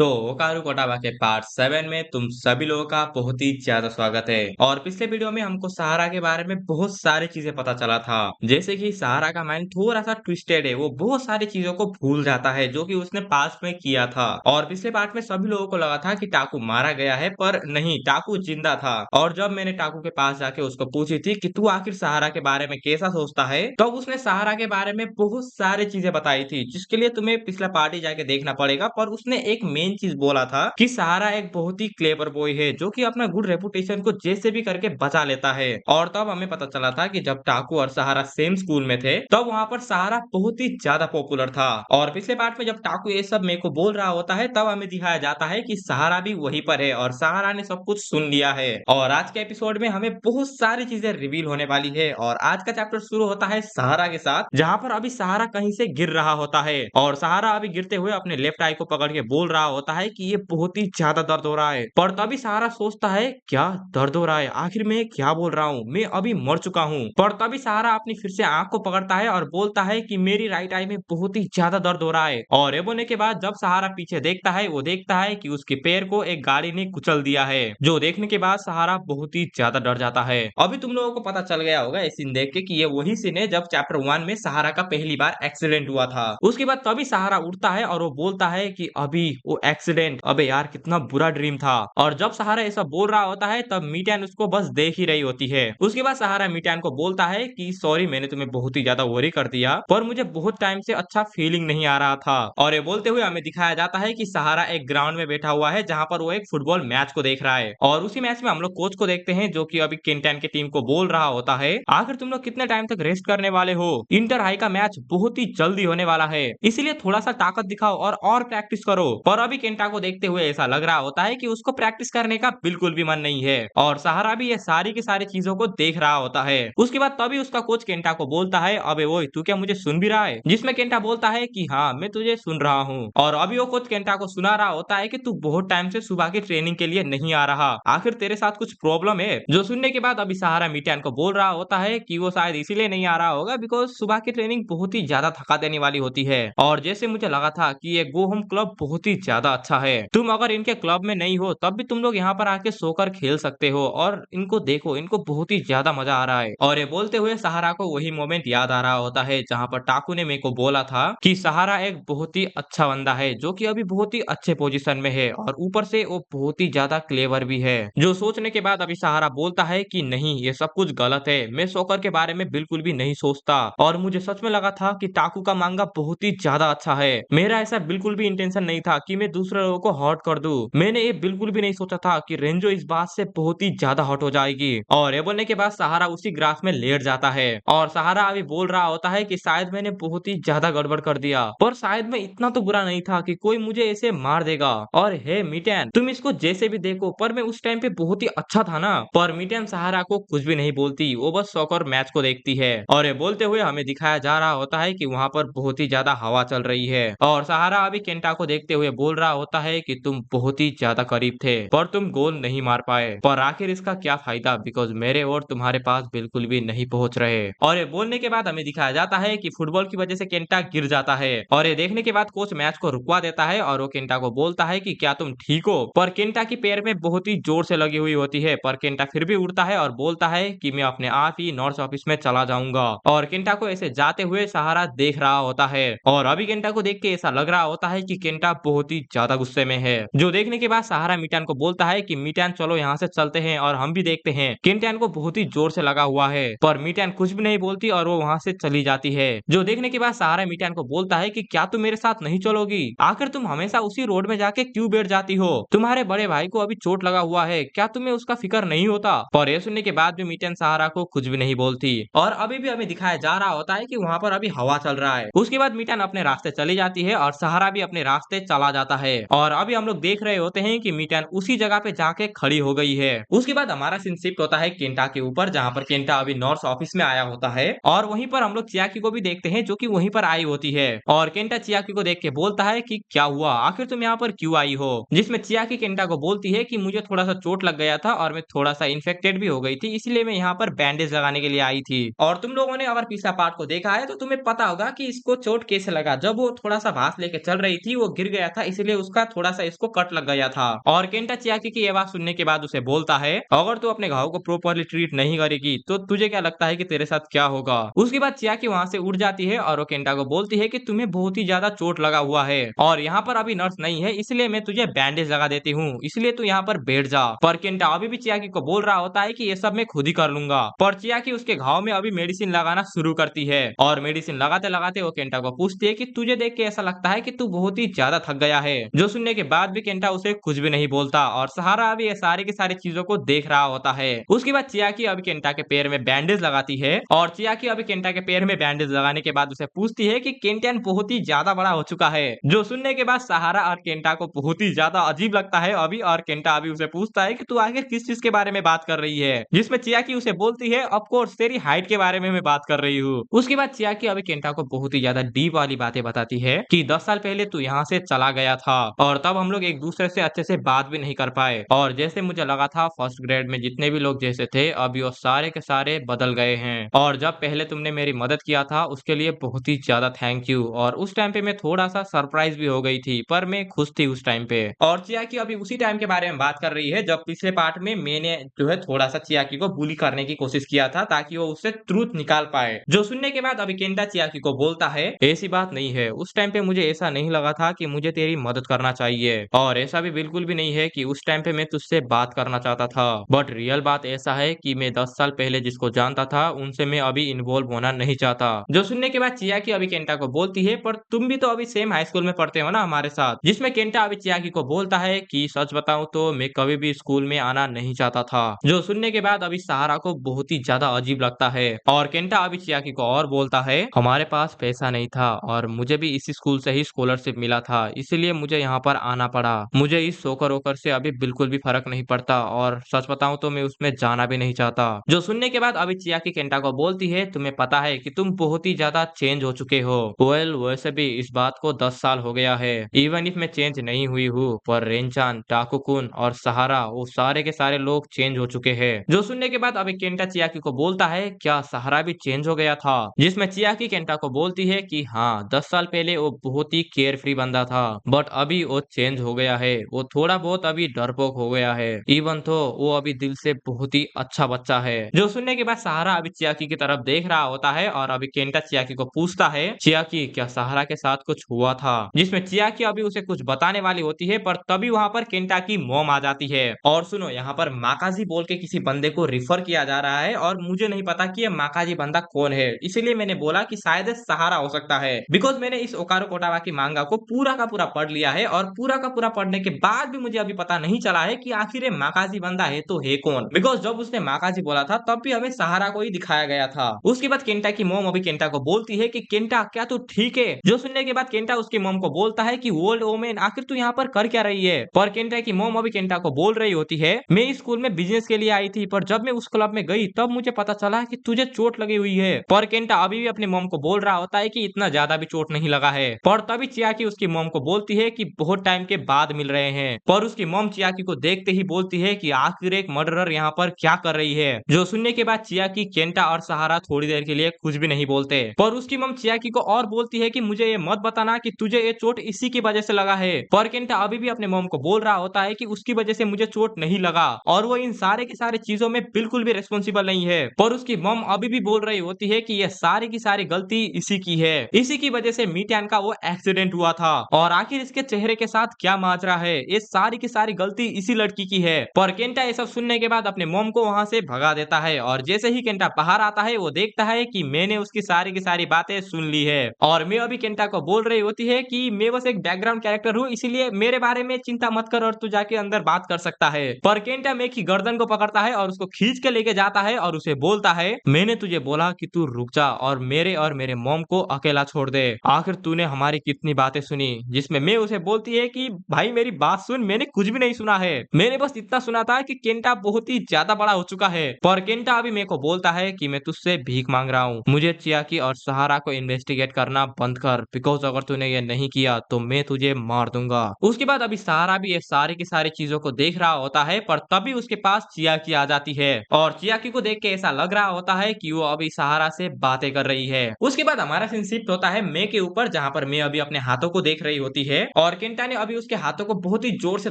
तो ओकारू कोटाबा के पार्ट 7 में तुम सभी लोगों का बहुत ही ज्यादा स्वागत है। और पिछले वीडियो में हमको सहारा के बारे में बहुत सारी चीजें पता चला था, जैसे कि सहारा का माइंड थोड़ा सा ट्विस्टेड है। वो बहुत सारी चीजों को भूल जाता है जो कि उसने पास्ट में किया था। और पिछले पार्ट में सभी लोगों को लगा था कि टाकू मारा गया है, पर नहीं, टाकू जिंदा था। और जब मैंने टाकू के पास जाके उसको पूछी थी कि तू आखिर सहारा के बारे में कैसा सोचता है, तब उसने सहारा के बारे में बहुत सारी चीजें बताई थी, जिसके लिए तुम्हें पिछला पार्ट ही जाके देखना पड़ेगा। पर उसने एक मेन चीज बोला था कि सहारा एक बहुत ही क्लेवर बॉय है जो कि अपना गुड रेपुटेशन को जैसे भी करके बचा लेता है। और तब हमें पता चला था कि जब टाकू और सहारा सेम स्कूल में थे, तब वहां पर सहारा बहुत ही ज्यादा पॉपुलर था। और पिछले पार्ट में जब टाकू ये सब मेरे को बोल रहा होता है, तब हमें दिखाया जाता है कि सहारा भी वहीं पर है और सहारा ने सब कुछ सुन लिया है। और आज के एपिसोड में हमें बहुत सारी चीजें रिवील होने वाली है। और आज का चैप्टर शुरू होता है सहारा के साथ, जहाँ पर अभी सहारा कहीं से गिर रहा होता है और सहारा अभी गिरते हुए अपने लेफ्ट आई को पकड़ के बोल रहा होता है कि ये बहुत ही ज्यादा दर्द हो रहा है। पर तभी सहारा सोचता है, क्या दर्द हो रहा है? आखिर मैं क्या बोल रहा हूँ? मैं अभी मर चुका हूँ। पर तभी सहारा अपनी फिर से आंख को पकड़ता है और बोलता है कि मेरी राइट आई में बहुत ही ज्यादा दर्द हो रहा है। और ये बोलने के बाद जब सहारा पीछे देखता है, वो देखता है कि उसके पैर को एक गाड़ी ने कुचल दिया है, जो देखने के बाद सहारा बहुत ही ज्यादा डर जाता है। अभी तुम लोगों को पता चल गया होगा ये सीन देख के कि ये वही सीन है जब चैप्टर 1 में सहारा का पहली बार एक्सीडेंट हुआ था। उसके बाद तभी सहारा उठता है और वो बोलता है कि अभी वो एक्सीडेंट, अबे यार कितना बुरा ड्रीम था। और जब सहारा ऐसा बोल रहा होता है, तब मीटियान उसको बस देख ही रही होती है। उसके बाद सहारा मीटियान को बोलता है कि सॉरी, मैंने तुम्हें बहुत ही ज्यादा वरी कर दिया, पर मुझे बहुत टाइम से अच्छा फीलिंग नहीं आ रहा था। और ये बोलते हुए हमें दिखाया जाता है कि सहारा एक ग्राउंड में बैठा हुआ है, जहाँ पर वो एक फुटबॉल मैच को देख रहा है। और उसी मैच में हम लोग कोच को देखते हैं, जो कि अभी केंटन की टीम को बोल रहा होता है, आखिर तुम लोग कितने टाइम तक रेस्ट करने वाले हो? इंटर हाई का मैच बहुत ही जल्दी होने वाला है, इसीलिए थोड़ा सा ताकत दिखाओ और प्रैक्टिस करो। पर अभी केंटा को देखते हुए ऐसा लग रहा होता है कि उसको प्रैक्टिस करने का बिल्कुल भी मन नहीं है। और सहारा भी ये सारी की सारी चीजों को देख रहा होता है। उसके बाद तभी उसका कोच केंटा को बोलता है, अबे वो तू क्या मुझे सुन भी रहा है? जिसमें केंटा बोलता है कि हाँ, मैं तुझे सुन रहा हूँ। और अभी वो कोच केंटा को सुना रहा होता है कि तू बहुत टाइम से सुबह की ट्रेनिंग के लिए नहीं आ रहा, आखिर तेरे साथ कुछ प्रॉब्लम है? जो सुनने के बाद अभी सहारा मीटियान को बोल रहा होता है कि वो शायद इसीलिए नहीं आ रहा होगा बिकॉज सुबह की ट्रेनिंग बहुत ही ज्यादा थका देने वाली होती है। और जैसे मुझे लगा था कि ये गो होम क्लब बहुत ही ज्यादा अच्छा है, तुम अगर इनके क्लब में नहीं हो तब भी तुम लोग यहाँ पर आके सोकर खेल सकते हो। और इनको देखो, इनको बहुत ही ज्यादा मजा आ रहा है। और ये बोलते हुए सहारा को वही मोमेंट याद आ रहा होता है जहाँ पर टाकू ने मेरे को बोला था कि सहारा एक बहुत ही अच्छा बंदा है, जो कि अभी बहुत ही अच्छे पोजीशन में है और ऊपर से वो बहुत ही ज्यादा क्लेवर भी है। जो सोचने के बाद अभी सहारा बोलता है कि नहीं, ये सब कुछ गलत है, मैं सोकर के बारे में बिल्कुल भी नहीं सोचता। और मुझे सच में लगा था कि टाकू का मांगा बहुत ही ज्यादा अच्छा है। मेरा ऐसा बिल्कुल भी इंटेंशन नहीं था कि मैं दूसरे लोगों को हॉट कर दूं। मैंने ये बिल्कुल भी नहीं सोचा था कि रेंजो इस बात से बहुत ही ज्यादा हॉट हो जाएगी। और ये बोलने के बाद सहारा उसी ग्रास में लेट जाता है और सहारा अभी बोल रहा होता है कि शायद मैंने बहुत ही ज्यादा गड़बड़ कर दिया, पर शायद मैं इतना तो बुरा नहीं था कि कोई मुझे ऐसे मार देगा। और हे मीटन, तुम इसको जैसे भी देखो, पर मैं उस टाइम पे बहुत ही अच्छा था ना। पर मीटन सहारा को कुछ भी नहीं बोलती, वो बस सॉकर मैच को देखती है। और ये बोलते हुए हमें दिखाया जा रहा होता है कि वहाँ पर बहुत ही ज्यादा हवा चल रही है। और सहारा अभी केंटा को देखते हुए बोल रहा होता है कि तुम बहुत ही ज्यादा करीब थे, पर तुम गोल नहीं मार पाए। पर आखिर इसका क्या फायदा, बिकॉज मेरे और तुम्हारे पास बिल्कुल भी नहीं पहुंच रहे। और ये बोलने के बाद हमें दिखाया जाता है कि फुटबॉल की वजह से केंटा गिर जाता है। और ये देखने के बाद कोच मैच को रुकवा देता है और वो केंटा को बोलता है कि क्या तुम ठीक हो? पर केंटा की पैर में बहुत ही जोर से लगी हुई होती है, पर केंटा फिर भी उड़ता है और बोलता है कि मैं अपने आप ही नॉर्थ ऑफिस में चला जाऊंगा। और केंटा को ऐसे जाते हुए सहारा देख रहा होता है और अभी केंटा को देख के ऐसा लग रहा होता है कि केंटा बहुत ही ज्यादा गुस्से में है। जो देखने के बाद सहारा मीटान को बोलता है कि मीटान चलो यहाँ से चलते हैं और हम भी देखते हैं। केंटान को बहुत ही जोर से लगा हुआ है, पर मीटान कुछ भी नहीं बोलती और वो वहाँ से चली जाती है। जो देखने के बाद सहारा मीटान को बोलता है कि क्या तुम मेरे साथ नहीं चलोगी? आखिर तुम हमेशा उसी रोड में जाके क्यों बैठ जाती हो? तुम्हारे बड़े भाई को अभी चोट लगा हुआ है, क्या तुम्हें उसका फिक्र नहीं होता? पर यह सुनने के बाद भी मीटन सहारा को कुछ भी नहीं बोलती। और अभी भी हमें दिखाया जा रहा होता है कि वहाँ पर अभी हवा चल रहा है। उसके बाद मीटन अपने रास्ते चली जाती है और सहारा भी अपने रास्ते चला जाता है। और अभी हम लोग देख रहे होते हैं कि मीटन उसी जगह पे जाके खड़ी हो गई है। उसके बाद हमारा सीन शिफ्ट होता है केंटा के ऊपर, जहाँ पर केंटा अभी नॉर्थ ऑफिस में आया होता है। और वहीं पर हम लोग चियाकी को भी देखते हैं, जो कि वहीं पर आई होती है। और केंटा चियाकी को देख के बोलता है कि क्या हुआ, आखिर तुम यहाँ पर क्यों आई हो? जिसमें चियाकी केंटा को बोलती है कि मुझे थोड़ा सा चोट लग गया था और मैं थोड़ा सा इन्फेक्टेड भी हो गई थी, इसलिए मैं यहाँ पर बैंडेज लगाने के लिए आई थी। और तुम लोगों ने अगर पिछला पार्ट को देखा है तो तुम्हें पता होगा कि इसको चोट कैसे लगा। जब वो थोड़ा सा भास लेके चल रही थी, वो गिर गया था, इसलिए इसलिए उसका थोड़ा सा इसको कट लग गया था। और केंटा चियाकी की ये बात सुनने के बाद उसे बोलता है, अगर तू अपने घाव को प्रॉपरली ट्रीट नहीं करेगी तो तुझे क्या लगता है कि तेरे साथ क्या होगा। उसके बाद चियाकी वहां से उड़ जाती है और वो केंटा को बोलती है कि तुम्हें बहुत ही ज्यादा चोट लगा हुआ है और यहाँ पर अभी नर्स नहीं है, इसलिए मैं तुझे बैंडेज लगा देती हूँ, इसलिए तू यहाँ पर बैठ जा। पर केंटा अभी भी चियाकी को बोल रहा होता है कि ये सब मैं खुद ही कर लूंगा। पर चियाकी उसके घाव में अभी मेडिसिन लगाना शुरू करती है और मेडिसिन लगाते लगाते वो केंटा को पूछती है कि तुझे देख के ऐसा लगता है कि तू बहुत ही ज्यादा थक गया है। जो सुनने के बाद भी केंटा उसे कुछ भी नहीं बोलता और सहारा अभी ये सारी की सारी चीजों को देख रहा होता है। उसके बाद चियाकी अभी केंटा के पैर में बैंडेज लगाती है और चियाकी अभी केंटा के पैर में बैंडेज लगाने के बाद उसे पूछती है कि केंटियन बहुत ही ज्यादा बड़ा हो चुका है। जो सुनने के बाद सहारा और केंटा को बहुत ही ज्यादा अजीब लगता है अभी, और केंटा अभी उसे पूछता है कि तू आखिर किस चीज के बारे में बात कर रही है, जिसमें चियाकी उसे बोलती है ऑफ कोर्स तेरी हाइट के बारे में मैं बात कर रही हूँ। उसके बाद चियाकी अभी केंटा को बहुत ही ज्यादा डीप वाली बातें बताती है कि 10 साल पहले तू यहाँ से चला गया था और तब हम लोग एक दूसरे से अच्छे से बात भी नहीं कर पाए, और जैसे मुझे लगा था फर्स्ट ग्रेड में जितने भी लोग जैसे थे अभी वो सारे के सारे बदल गए हैं, और जब पहले तुमने मेरी मदद किया था उसके लिए बहुत ही ज्यादा थैंक यू। और उस टाइम पे मैं थोड़ा सा सरप्राइज भी हो गई थी, पर मैं खुश थी उस टाइम पे। और चियाकी अभी उसी टाइम के बारे में बात कर रही है जब पिछले पार्ट में मैंने जो है थोड़ा सा चियाकी को बुली करने की कोशिश किया था ताकि वो उससे ट्रूथ निकाल पाए। जो सुनने के बाद अभी केंटा चियाकी को बोलता है, ऐसी बात नहीं है, उस टाइम पे मुझे ऐसा नहीं लगा था कि मुझे तेरी मदद करना चाहिए, और ऐसा भी बिल्कुल भी नहीं है कि उस टाइम पे मैं तुझसे बात करना चाहता था, बट रियल बात ऐसा है कि मैं 10 साल पहले जिसको जानता था उनसे मैं अभी इन्वॉल्व होना नहीं चाहता। जो सुनने के बाद चियाकी अभी केंटा को बोलती है, पर तुम भी तो अभी सेम हाई स्कूल में पढ़ते हो ना हमारे साथ, जिसमें केंटा अभी चियाकी को बोलता है कि सच बताऊं तो मैं कभी भी स्कूल में आना नहीं चाहता था। जो सुनने के बाद अभी सहारा को बहुत ही ज्यादा अजीब लगता है और केंटा अभी चियाकी को और बोलता है, हमारे पास पैसा नहीं था और मुझे भी इसी स्कूल से ही स्कॉलरशिप मिला था, इसलिए मुझे यहाँ पर आना पड़ा। मुझे इस सोकर वोकर से अभी बिल्कुल भी फर्क नहीं पड़ता और सच बताऊं तो मैं उसमें जाना भी नहीं चाहता। जो सुनने के बाद अभी चियाकी केंटा को बोलती है, तुम्हें पता है कि तुम बहुत ही ज्यादा चेंज हो चुके हो। वेल वैसे भी इस बात को 10 साल हो गया है, इवन इफ मैं चेंज नहीं हुई हूँ, पर रेनचान, टाकुकुन और सहारा वो सारे के सारे लोग चेंज हो चुके हैं। जो सुनने के बाद अभी केंटा चियाकी को बोलता है, क्या सहारा भी चेंज हो गया था, जिसमें चियाकी केंटा को बोलती है कि हाँ 10 साल पहले वो बहुत ही केयर फ्री बंदा था, बट अभी वो चेंज हो गया है, वो थोड़ा बहुत अभी डरपोक हो गया है, इवन तो वो अभी दिल से बहुत ही अच्छा बच्चा है। जो सुनने के बाद सहारा अभी चियाकी की तरफ देख रहा होता है और अभी केंटा चियाकी को पूछता है, चियाकी क्या सहारा के साथ कुछ हुआ था, जिसमें चियाकी अभी उसे कुछ बताने वाली होती है, पर तभी वहां पर केंटा की मॉम आ जाती है। और सुनो, यहाँ पर माकाजी बोल के किसी बंदे को रिफर किया जा रहा है और मुझे नहीं पता कि ये माकाजी बंदा कौन है, इसीलिए मैंने बोला कि शायद सहारा हो सकता है, बिकॉज मैंने इस ओकारो कोटावा की मांगा को पूरा का पूरा पढ़ लिया है और पूरा का पूरा पढ़ने के बाद भी मुझे अभी पता नहीं चला है कि आखिर ये माकाजी बंदा है तो है कौन, बिकॉज जब उसने माकाजी बोला था तब भी हमें सहारा को ही दिखाया गया था। उसके बाद केंटा की मॉम अभी केंटा को बोलती है कि केंटा क्या तू ठीक है। जो सुनने के बाद केंटा उसकी मॉम को बोलता है कि ओल्ड वोमेन आखिर तू यहाँ पर कर क्या रही है। पर केंटा की मॉम अभी केंटा को बोल रही होती है, मैं इस स्कूल में बिजनेस के लिए आई थी, पर जब मैं उस क्लब में गई तब मुझे पता चला कि तुझे चोट लगी हुई है। पर केंटा अभी भी अपनी मॉम को बोल रहा होता है कि इतना ज्यादा भी चोट नहीं लगा है। पर तभी चियाकी उसकी मॉम को बोलती है कि बहुत टाइम के बाद मिल रहे हैं, पर उसकी मॉम चियाकी को देखते ही बोलती है कि आखिर एक मर्डरर यहाँ पर क्या कर रही है। जो सुनने के बाद चियाकी, केंटा और सहारा थोड़ी देर के लिए कुछ भी नहीं बोलते, पर उसकी मॉम चियाकी को और बोलती है कि मुझे ये मत बताना कि तुझे ये चोट इसी की वजह से लगा है। पर केंटा अभी भी अपने मॉम को बोल रहा होता है कि उसकी वजह से मुझे चोट नहीं लगा और वो इन सारे के सारे चीजों में बिल्कुल भी रिस्पॉन्सिबल नहीं है। पर उसकी मॉम अभी भी बोल रही होती है कि ये सारी की सारी गलती इसी की है, इसी की वजह से मीटियान का वो एक्सीडेंट हुआ था और आखिर इसके चेहरे के साथ क्या माजरा है, ये सारी की सारी गलती इसी लड़की की है। पर केंटा ये सब सुनने के बाद अपने मॉम को वहां से भगा देता है और जैसे ही केंटा बाहर आता है वो देखता है कि मैंने उसकी सारी की सारी बातें सुन ली है और मैं अभी केंटा को बोल रही होती है कि मैं बस एक बैकग्राउंड कैरेक्टर हूँ, इसीलिए मेरे बारे में चिंता मत कर और तू जाके अंदर बात कर सकता है। पर केंटा मेक की गर्दन को पकड़ता है और उसको खींच के लेके जाता है और उसे बोलता है, मैंने तुझे बोला कि तू रुक जा और मेरे मॉम को अकेला छोड़ दे, आखिर तूने हमारी कितनी बातें सुनी। जिसमें मैं उसे बोलती है कि भाई मेरी बात सुन, मैंने कुछ भी नहीं सुना है, मैंने बस इतना सुना था कि केंटा बहुत ही ज्यादा बड़ा हो चुका है। पर केंटा अभी मेरे को बोलता है कि मैं तुझसे भीख मांग रहा हूँ, मुझे चियाकी और सहारा को इन्वेस्टिगेट करना बंद कर, बिकॉज अगर तूने ये नहीं किया तो मैं तुझे मार दूंगा। उसके बाद अभी सहारा भी ये सारी की सारी चीजों को देख रहा होता है, पर तभी उसके पास चियाकी आ जाती है और चियाकी को देख के ऐसा लग रहा होता है कि वो अभी सहारा से बातें कर रही है। उसके बाद हमारा सीन शिफ्ट होता है मे के ऊपर, जहाँ पर मे अभी अपने हाथों को देख रही होती है और केंटा ने अभी उसके हाथों को बहुत ही जोर से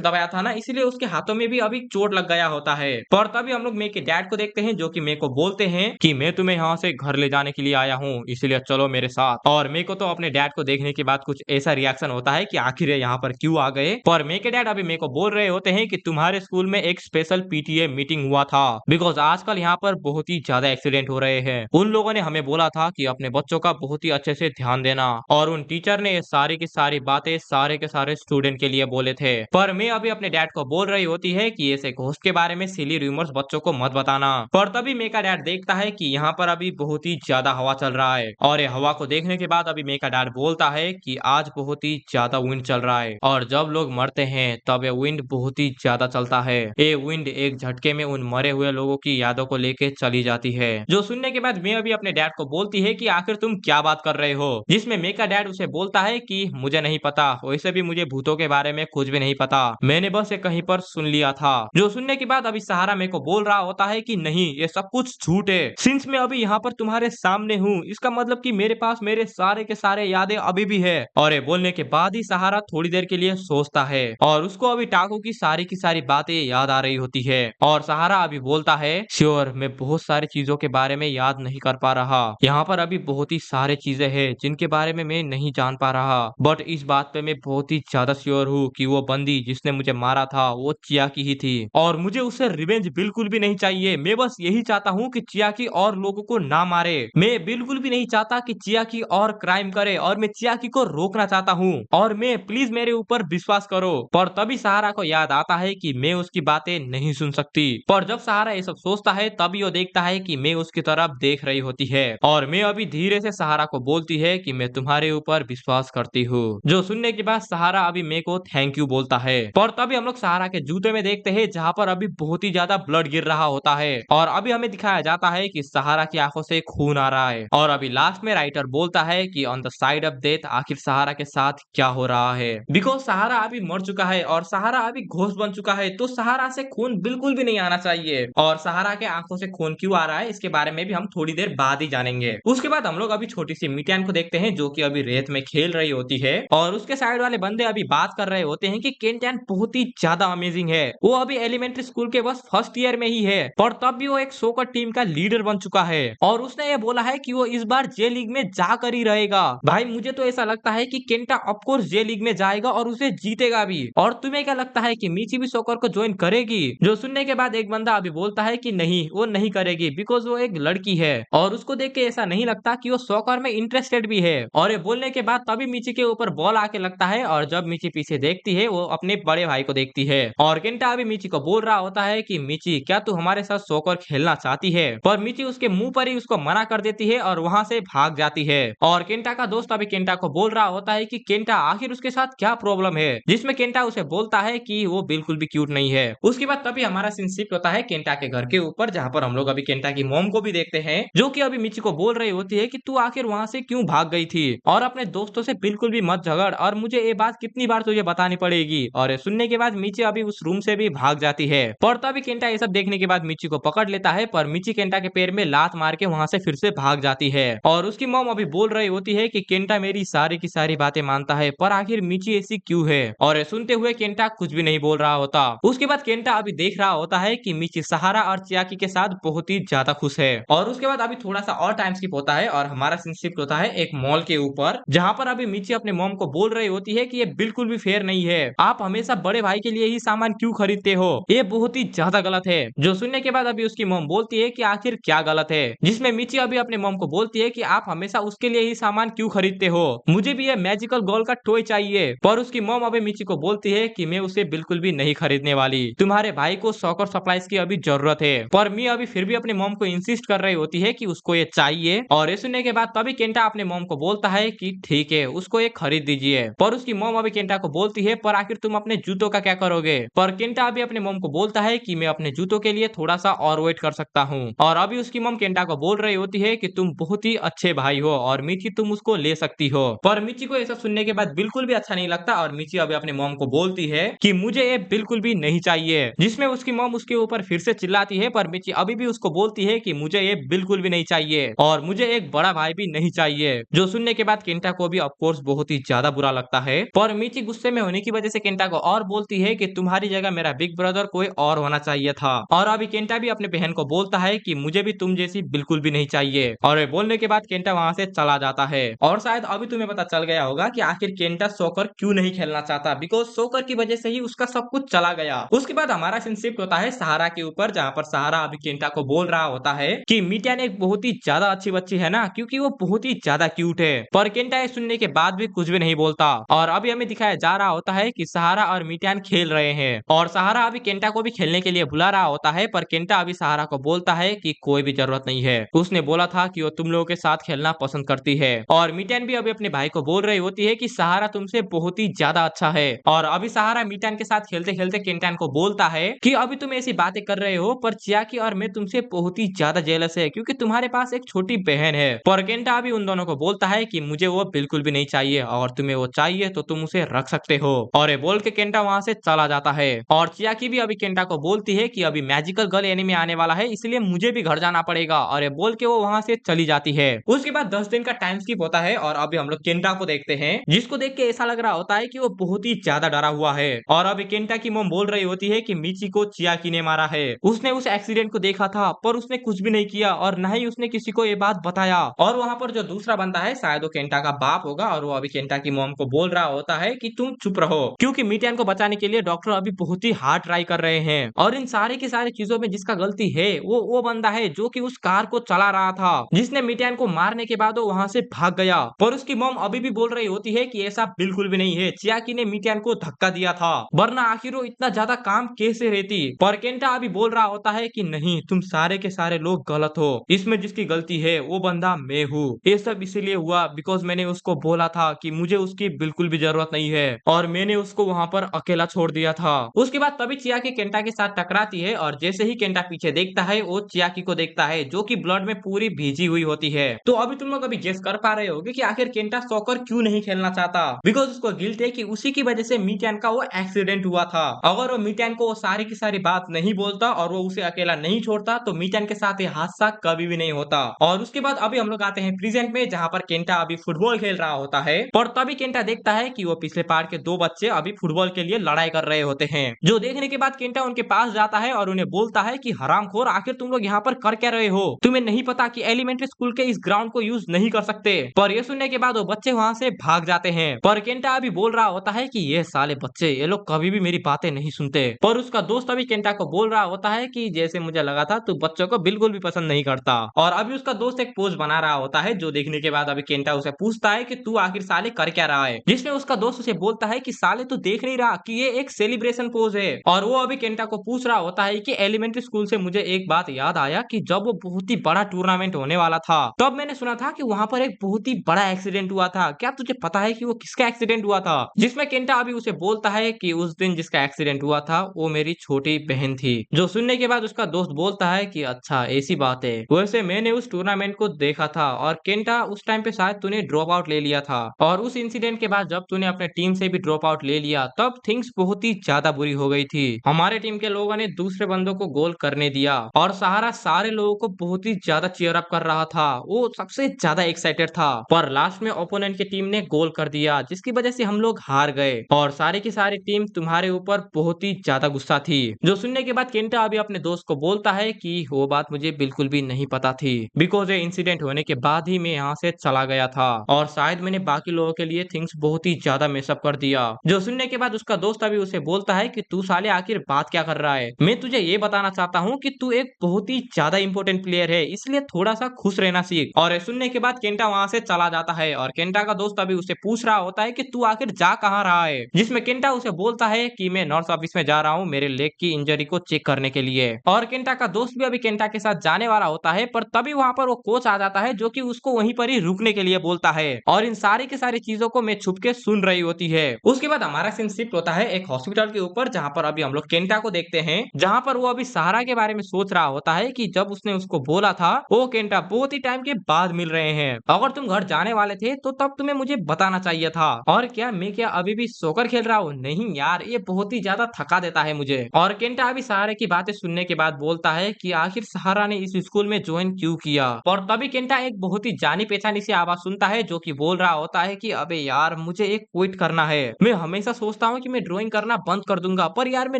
दबाया था ना, इसीलिए उसके हाथों में भी अभी चोट लग गया होता है। पर तभी हम लोग मे के डैड को देखते हैं, जो कि मे को बोलते हैं कि मैं तुम्हें यहाँ से घर ले जाने के लिए आया हूँ, इसलिए चलो मेरे साथ। और मे को तो अपने डैड को देखने के बाद कुछ ऐसा रिएक्शन होता है कि आखिर ये यहाँ पर क्यों आ गए। पर मे के डैड अभी मे को बोल रहे होते हैं कि तुम्हारे स्कूल में एक स्पेशल पीटीए मीटिंग हुआ था, बिकॉज आजकल यहाँ पर बहुत ही ज्यादा एक्सीडेंट हो रहे हैं। उन लोगों ने हमें बोला था कि अपने बच्चों का बहुत ही अच्छे से ध्यान देना, और उन टीचर ने ये सारी की सारी बातें सारे के सारे स्टूडेंट के लिए बोले थे। पर मैं अभी अपने डैड को बोल रही होती है कि ऐसे घोस्ट के बारे में सिली रूमर्स बच्चों को मत बताना। पर तभी मे का डैड देखता है कि यहाँ पर अभी बहुत ही ज्यादा हवा चल रहा है, और ये हवा को देखने के बाद अभी मे का डैड बोलता है कि आज बहुत ही ज्यादा विंड चल रहा है, और जब लोग मरते हैं तब ये विंड बहुत ही ज्यादा चलता है। ये विंड एक झटके में उन मरे हुए लोगों की यादों को लेके चली जाती है। जो सुनने के बाद मैं अभी अपने डैड को बोलती है कि आखिर तुम क्या बात कर रहे हो, जिसमें मे का डैड उसे बोलता है कि मुझे नहीं पता, वैसे भी मुझे भूतों के बारे में कुछ भी नहीं पता, मैंने बस ये कहीं पर सुन लिया था। जो सुनने के बाद अभी सहारा मेरे को बोल रहा होता है कि नहीं, ये सब कुछ झूठ है, सिंस मैं अभी यहाँ पर तुम्हारे सामने हूँ, इसका मतलब कि मेरे पास मेरे सारे के सारे यादें अभी भी है। और ये बोलने के बाद ही सहारा थोड़ी देर के लिए सोचता है, और उसको अभी टाको की सारी बातें याद आ रही होती है। और सहारा अभी बोलता है, श्योर मैं बहुत सारी चीजों के बारे में याद नहीं कर पा रहा, यहाँ पर अभी बहुत ही सारे चीजें हैं जिनके बारे में मैं नहीं जान पा रहा, बट इस बात पे मैं बहुत ही ज्यादा श्योर हूँ कि वो बंदी जिसने मुझे मारा था वो चियाकी ही थी, और मुझे उससे रिवेंज बिल्कुल भी नहीं चाहिए। मैं बस यही चाहता हूँ कि चियाकी और लोगों को ना मारे, मैं बिल्कुल भी नहीं चाहता कि चियाकी और क्राइम करे, और मैं चियाकी को रोकना चाहता हूँ, और मैं प्लीज मेरे ऊपर विश्वास करो। पर तभी सहारा को याद आता है कि मैं उसकी बातें नहीं सुन सकती। पर जब सहारा ये सब सोचता है तभी वो देखता है कि मैं उसकी तरफ देख रही होती है, और मैं अभी धीरे से सहारा को बोलती है कि मैं तुम्हारे ऊपर विश्वास करती हूँ। जो सुनने के बाद सहारा अभी मे को थैंक यू बोलता है। पर तभी हम लोग सहारा के जूते में देखते हैं जहाँ पर अभी बहुत ही ज्यादा ब्लड गिर रहा होता है, और अभी हमें दिखाया जाता है कि सहारा की आंखों से खून आ रहा है। और अभी लास्ट में राइटर बोलता है कि on the side of death आखिर सहारा के साथ क्या हो रहा है, बिकॉज सहारा अभी मर चुका है और सहारा अभी घोस्ट बन चुका है, तो सहारा से खून बिल्कुल भी नहीं आना चाहिए। और सहारा के आंखों से खून क्यों आ रहा है इसके बारे में भी हम थोड़ी देर बाद ही जानेंगे। उसके बाद हम लोग अभी छोटी सी मिटियान को देखते हैं, जो कि अभी रेत में खेल रही होती है, और उसके साइड वाले बंदे अभी बात कर रहे होते हैं कि केंटैन बहुत ही ज्यादा अमेजिंग है, वो अभी एलिमेंट्री स्कूल के बस फर्स्ट ईयर में ही है, पर तब भी वो एक सोकर टीम का लीडर बन चुका है, और उसने ये बोला है कि वो इस बार जे लीग में जाकर ही रहेगा। भाई मुझे तो ऐसा लगता है कि केंटा ऑफकोर्स जे लीग में जाएगा और उसे जीतेगा भी। और तुम्हें क्या लगता है कि मीची भी सोकर को ज्वाइन करेगी? जो सुनने के बाद एक बंदा अभी बोलता है कि नहीं, वो नहीं करेगी, बिकॉज वो एक लड़की है, और उसको देख के ऐसा नहीं लगता कि वो सॉकर में इंटरेस्टेड भी है। और ये बोलने के बाद तभी मीची के ऊपर बॉल आके लगता है, और जब मीची पीछे देखती है वो अपने बड़े भाई को देखती है, और केंटा अभी मीची को बोल रहा होता है कि मीची क्या तू हमारे साथ सॉकर खेलना चाहती है? पर मीची उसके मुंह पर ही उसको मना कर देती है और वहां से भाग जाती है। और केंटा का दोस्त अभी केंटा को बोल रहा होता है कि केंटा आखिर उसके साथ क्या प्रॉब्लम है, जिसमें केंटा उसे बोलता है कि वो बिल्कुल भी क्यूट नहीं है। उसके बाद तभी हमारा सीन शिफ्ट होता है केंटा के घर के ऊपर, जहाँ पर हम लोग अभी केंटा की मॉम को भी देखते हैं, जो कि अभी मिची को बोल रही होती है कि तू आखिर वहां से क्यों भाग गई थी, और अपने दोस्तों से बिल्कुल भी मत झगड़, और मुझे ये बात कितनी बार तुझे बतानी पड़ेगी। और सुनने के बाद मिची अभी उस रूम से भी भाग जाती है। पर तभी केंटा ये सब देखने के बाद मिची को पकड़ लेता है, पर मिची केंटा के पैर में लात मार के वहां से फिर से भाग जाती है। और उसकी मॉम अभी बोल रही होती है कि केंटा मेरी सारी की सारी बातें मानता है, पर आखिर मिची ऐसी क्यों है? और ये सुनते हुए केंटा कुछ भी नहीं बोल रहा होता। उसके बाद केंटा अभी देख रहा होता है कि मिची सहारा और चियाकी के साथ बहुत ही ज्यादा खुश है। और उसके बाद अभी थोड़ा सा और टाइम स्किप होता है, और हमारा सीन शिफ्ट होता है एक मॉल के ऊपर, जहाँ पर अभी मिची अपने मॉम को बोल रही होती है कि ये बिल्कुल भी फेयर नहीं है, आप हमेशा बड़े भाई के लिए ही सामान क्यों खरीदते हो, ये बहुत ही ज्यादा गलत है। जो सुनने के बाद अभी उसकी मॉम बोलती है कि आखिर क्या गलत है, जिसमें मिची अभी अपने मॉम को बोलती है कि आप हमेशा उसके लिए ही सामान क्यों खरीदते हो, मुझे भी ये मैजिकल गोल का टॉय चाहिए। पर उसकी मॉम अभी मिची को बोलती है कि मैं उसे बिल्कुल भी नहीं खरीदने वाली, तुम्हारे भाई को सॉकर सप्लाईज की अभी जरूरत है। पर मी अभी फिर भी अपने मॉम को इंसिस्ट कर रही होती है कि उसको ये चाहिए। और ये सुनने के बाद तभी केंटा अपने मॉम को बोलता है कि ठीक है, उसको ये खरीद दीजिए। पर उसकी मॉम अभी केंटा को बोलती है, पर आखिर तुम अपने जूतों का क्या करोगे? पर केंटा अभी अपने मॉम को बोलता है कि मैं अपने जूतों के लिए थोड़ा सा और वेट कर सकता हूँ। और अभी उसकी मॉम केंटा को बोल रही होती है कि तुम बहुत ही अच्छे भाई हो, और मिची तुम उसको ले सकती हो। पर मिची को ऐसा सुनने के बाद बिल्कुल भी अच्छा नहीं लगता, और मिची अभी अपने मॉम को बोलती है कि मुझे ये बिल्कुल भी नहीं चाहिए, जिसमें उसकी मॉम उसके ऊपर फिर से चिल्लाती है। पर मिची अभी भी उसको बोलती है कि मुझे ये बिल्कुल भी नहीं चाहिए, और मुझे एक बड़ा भाई भी नहीं चाहिए। जो सुनने के बाद केंटा को भी ऑफ कोर्स बहुत ही ज्यादा बुरा लगता है, पर मीची गुस्से में होने की वजह से केंटा को और बोलती है कि तुम्हारी जगह मेरा बिग ब्रदर कोई और होना चाहिए था। और अभी केंटा भी अपने बहन को बोलता है कि मुझे भी तुम जैसी बिल्कुल भी नहीं चाहिए। और ये बोलने के बाद केंटा वहां से चला जाता है। और शायद अभी तुम्हें पता चल गया होगा कि आखिर केंटा सोकर क्यों नहीं खेलना चाहता, बिकॉज सोकर की वजह से ही उसका सब कुछ चला गया। उसके बाद हमारा सीन शिफ्ट होता है सहारा के ऊपर, जहाँ पर सहारा अभी केंटा को बोल रहा होता है कि मीटियन एक बहुत ही ज्यादा अच्छी बच्ची है ना, क्योंकि वो बहुत ही ज्यादा क्यूट है। पर केंटा ये सुनने के बाद भी कुछ भी नहीं बोलता। और अभी हमें दिखाया जा रहा होता है कि सहारा और मीटियन खेल रहे हैं, और सहारा अभी केंटा को भी खेलने के लिए बुला रहा होता है। पर केंटा अभी सहारा को बोलता है कि कोई भी जरूरत नहीं है, उसने बोला था कि वो तुम लोगों के साथ खेलना पसंद करती है। और मीटियन भी अभी अपने भाई को बोल रही होती है कि सहारा तुमसे बहुत ही ज्यादा अच्छा है। और अभी सहारा मीटियन के साथ खेलते खेलते केंटन को बोलता है कि अभी तुम ऐसी बातें कर रहे हो, पर चियाकी और मैं तुमसे बहुत ही ज्यादा जेलस है, क्योंकि तुम्हारे पास एक छोटी बहन है। पर केंटा अभी उन दोनों को बोलता है कि मुझे वो बिल्कुल भी नहीं चाहिए, और तुम्हें वो चाहिए तो तुम उसे रख सकते हो। और ये बोल के केंटा वहां से चला जाता है। और चियाकी भी अभी केंटा को बोलती है कि अभी मैजिकल गर्ल एनीमे आने वाला है, इसलिए मुझे भी घर जाना पड़ेगा। और ये बोल के वो वहां से चली जाती है। उसके बाद 10 दिन का टाइम स्किप होता है, और अभी हम लोग केंटा को देखते हैं, जिसको देख के ऐसा लग रहा होता है कि वो बहुत ही ज्यादा डरा हुआ है। और अभी केंटा की मॉम बोल रही होती है कि मिची को चियाकी ने मारा है, उसने उस एक्सीडेंट को देखा था, पर उसने कुछ भी नहीं किया, और न ही उसने किसी को ये बात बताया। और वहां पर जो दूसरा बंदा है शायद वो केंटा का बाप होगा, और वो अभी केंटा की मॉम को बोल रहा होता है कि तुम चुप रहो, क्योंकि मीटियन को बचाने के लिए डॉक्टर अभी बहुत ही हार्ड ट्राई कर रहे हैं। और इन सारे की सारी चीजों में जिसका गलती है वो बंदा है जो कि उस कार को चला रहा था, जिसने मीटियन को मारने के बाद वो वहां से भाग गया। पर उसकी मॉम अभी भी बोल रही होती है कि ऐसा बिल्कुल भी नहीं है, चियाकी ने मीटियन को धक्का दिया था, वरना आखिर वो इतना ज्यादा काम कैसे रहती। पर केंटा अभी बोल रहा होता है कि नहीं, तुम सारे के सारे लोग गलत हो, इसमें जिसकी गलती है वो बंदा मैं हूँ। ये सब इसीलिए हुआ बिकॉज मैंने उसको बोला था कि मुझे उसकी बिल्कुल भी जरूरत नहीं है, और मैंने उसको वहां पर अकेला छोड़ दिया था। उसके बाद तभी चियाकी केंटा के साथ टकराती है, और जैसे ही केंटा पीछे देखता है वो चियाकी को देखता है, जो कि ब्लड में पूरी भीजी हुई होती है। तो अभी तुम लोग अभी गेस कर पा रहे होगे कि आखिर केंटा सॉकर क्यों नहीं खेलना चाहता, बिकॉज उसको गिल्ट है कि उसी की वजह से मीटियन का वो एक्सीडेंट हुआ था। अगर वो मीटियन को वो सारी की सारी बात नहीं बोलता और वो उसे अकेला नहीं छोड़ता, तो मीटियन के साथ ये हादसा कभी भी नहीं होता। और उसके बाद अभी हम लोग आते हैं प्रेजेंट में, जहाँ पर केंटा अभी फुटबॉल खेल रहा होता है। पर तभी केंटा देखता है कि वो पिछले पार्ट के दो बच्चे अभी फुटबॉल के लिए लड़ाई कर रहे होते हैं, जो देखने के बाद केंटा उनके पास जाता है और उन्हें बोलता है कि हरामखोर, आखिर तुम लोग यहाँ पर कर क्या रहे हो, तुम्हें नहीं पता कि एलिमेंट्री स्कूल के इस ग्राउंड को यूज नहीं कर सकते। पर ये सुनने के बाद वो बच्चे वहाँ से भाग जाते हैं। पर केंटा अभी बोल रहा होता है कि ये साले बच्चे, ये लोग कभी भी मेरी बातें नहीं सुनते। पर उसका दोस्त अभी केंटा को बोल रहा होता है कि जैसे मुझे लगा था तू बच्चों को बिल्कुल भी पसंद नहीं करता। और अभी उसका दोस्त एक पोज बना रहा होता है, जो देखने के बाद अभी केंटा उसे पूछता है कि तू आखिर साले कर क्या रहा है, जिसमें उसका दोस्त उसे बोलता है कि साले तू देख नहीं रहा कि ये एक सेलिब्रेशन पोज है। और वो अभी केंटा को पूछ रहा होता है कि एलिमेंट्री स्कूल से मुझे एक बात याद आया कि जब वो बहुत ही बड़ा टूर्नामेंट होने वाला था, तब मैंने सुना था कि वहां पर एक बहुत ही बड़ा एक्सीडेंट हुआ था, क्या तुझे पता है कि वो किसका एक्सीडेंट हुआ था। जिसमें केंटा अभी उसे बोलता है कि उस दिन जिसका एक्सीडेंट हुआ था वो मेरी छोटी बहन थी। जो सुनने के बाद उसका दोस्त बोलता है कि अच्छा ऐसी बात है, वैसे मैंने उस टूर्नामेंट को देखा था, और केंटा उस टाइम पे शायद तूने ड्रॉप आउट ले लिया था, और उस इंसिडेंट के बाद जब तूने अपने टीम से भी ड्रॉप आउट ले लिया, तब थिंग्स बहुत ही ज्यादा बुरी हो गई थी। हमारे टीम के लोगों ने दूसरे बंदों को गोल करने दिया, और सहारा सारे लोगों को बहुत ही ज्यादा चीयर अप कर रहा था, वो सबसे ज्यादा एक्साइटेड था। पर लास्ट में ओपोनेंट की टीम ने गोल कर दिया, जिसकी वजह से हम लोग हार गए, और सारी की सारी टीम तुम्हारे ऊपर बहुत ही ज्यादा गुस्सा थी। जो सुनने के बाद केंटा अभी अपने दोस्त को बोलता है कि वो बात मुझे बिल्कुल भी नहीं पता थी, बिकॉज ये इंसिडेंट होने के बाद ही मैं यहाँ से चला गया था, और शायद मैंने बाकी लोगों के लिए थिंग्स बहुत ही ज्यादा मेसअप कर दिया। जो सुनने के बाद उसका दोस्त अभी उसे बोलता है कि तू साले आखिर बात क्या कर रहा है, मैं तुझे ये बताना चाहता हूँ कि तू एक बहुत ही ज्यादा इंपॉर्टेंट प्लेयर है, इसलिए थोड़ा सा खुश रहना सीख। और ये सुनने के बाद केंटा वहां से चला जाता है, और केंटा का दोस्त अभी उसे पूछ रहा होता है कि तू आखिर जा कहाँ रहा है, जिसमें केंटा उसे बोलता है कि मैं नर्स ऑफिस में जा रहा हूँ मेरे लेग की इंजरी को चेक करने के लिए। और केंटा का दोस्त भी अभी केंटा के साथ जाने वाला होता है, पर तभी वहां पर वो कोच आ जाता है, जो कि उसको वहीं पर ही रुकने के लिए बोलता है, और इन सारी की सारी चीजों को मैं छुप के सुन रही होती है। उसके बाद हमारा सीन शिफ्ट होता है एक हॉस्पिटल के ऊपर, जहाँ पर अभी हम लोग केंटा को देखते हैं, जहाँ पर वो अभी सहारा के बारे में सोच रहा होता है कि जब उसने उसको बोला था वो केंटा बहुत ही टाइम के बाद मिल रहे हैं, अगर तुम घर जाने वाले थे तो तब तुम्हें मुझे बताना चाहिए था। और क्या मैं क्या अभी भी सोकर खेल रहा हूँ, नहीं यार ये बहुत ही ज्यादा थका देता है मुझे। और केंटा अभी सहारे की बातें सुनने के बाद बोलता है कि आखिर सहारा ने इस स्कूल में ज्वाइन क्यों किया। और तभी केंटा एक बहुत ही जानी पहचानी सी आवाज सुनता है, जो कि बोल रहा होता है कि अबे यार मुझे मुझे एक क्विट करना है। मैं हमेशा सोचता हूँ कि मैं ड्राइंग करना बंद कर दूंगा, पर यार मैं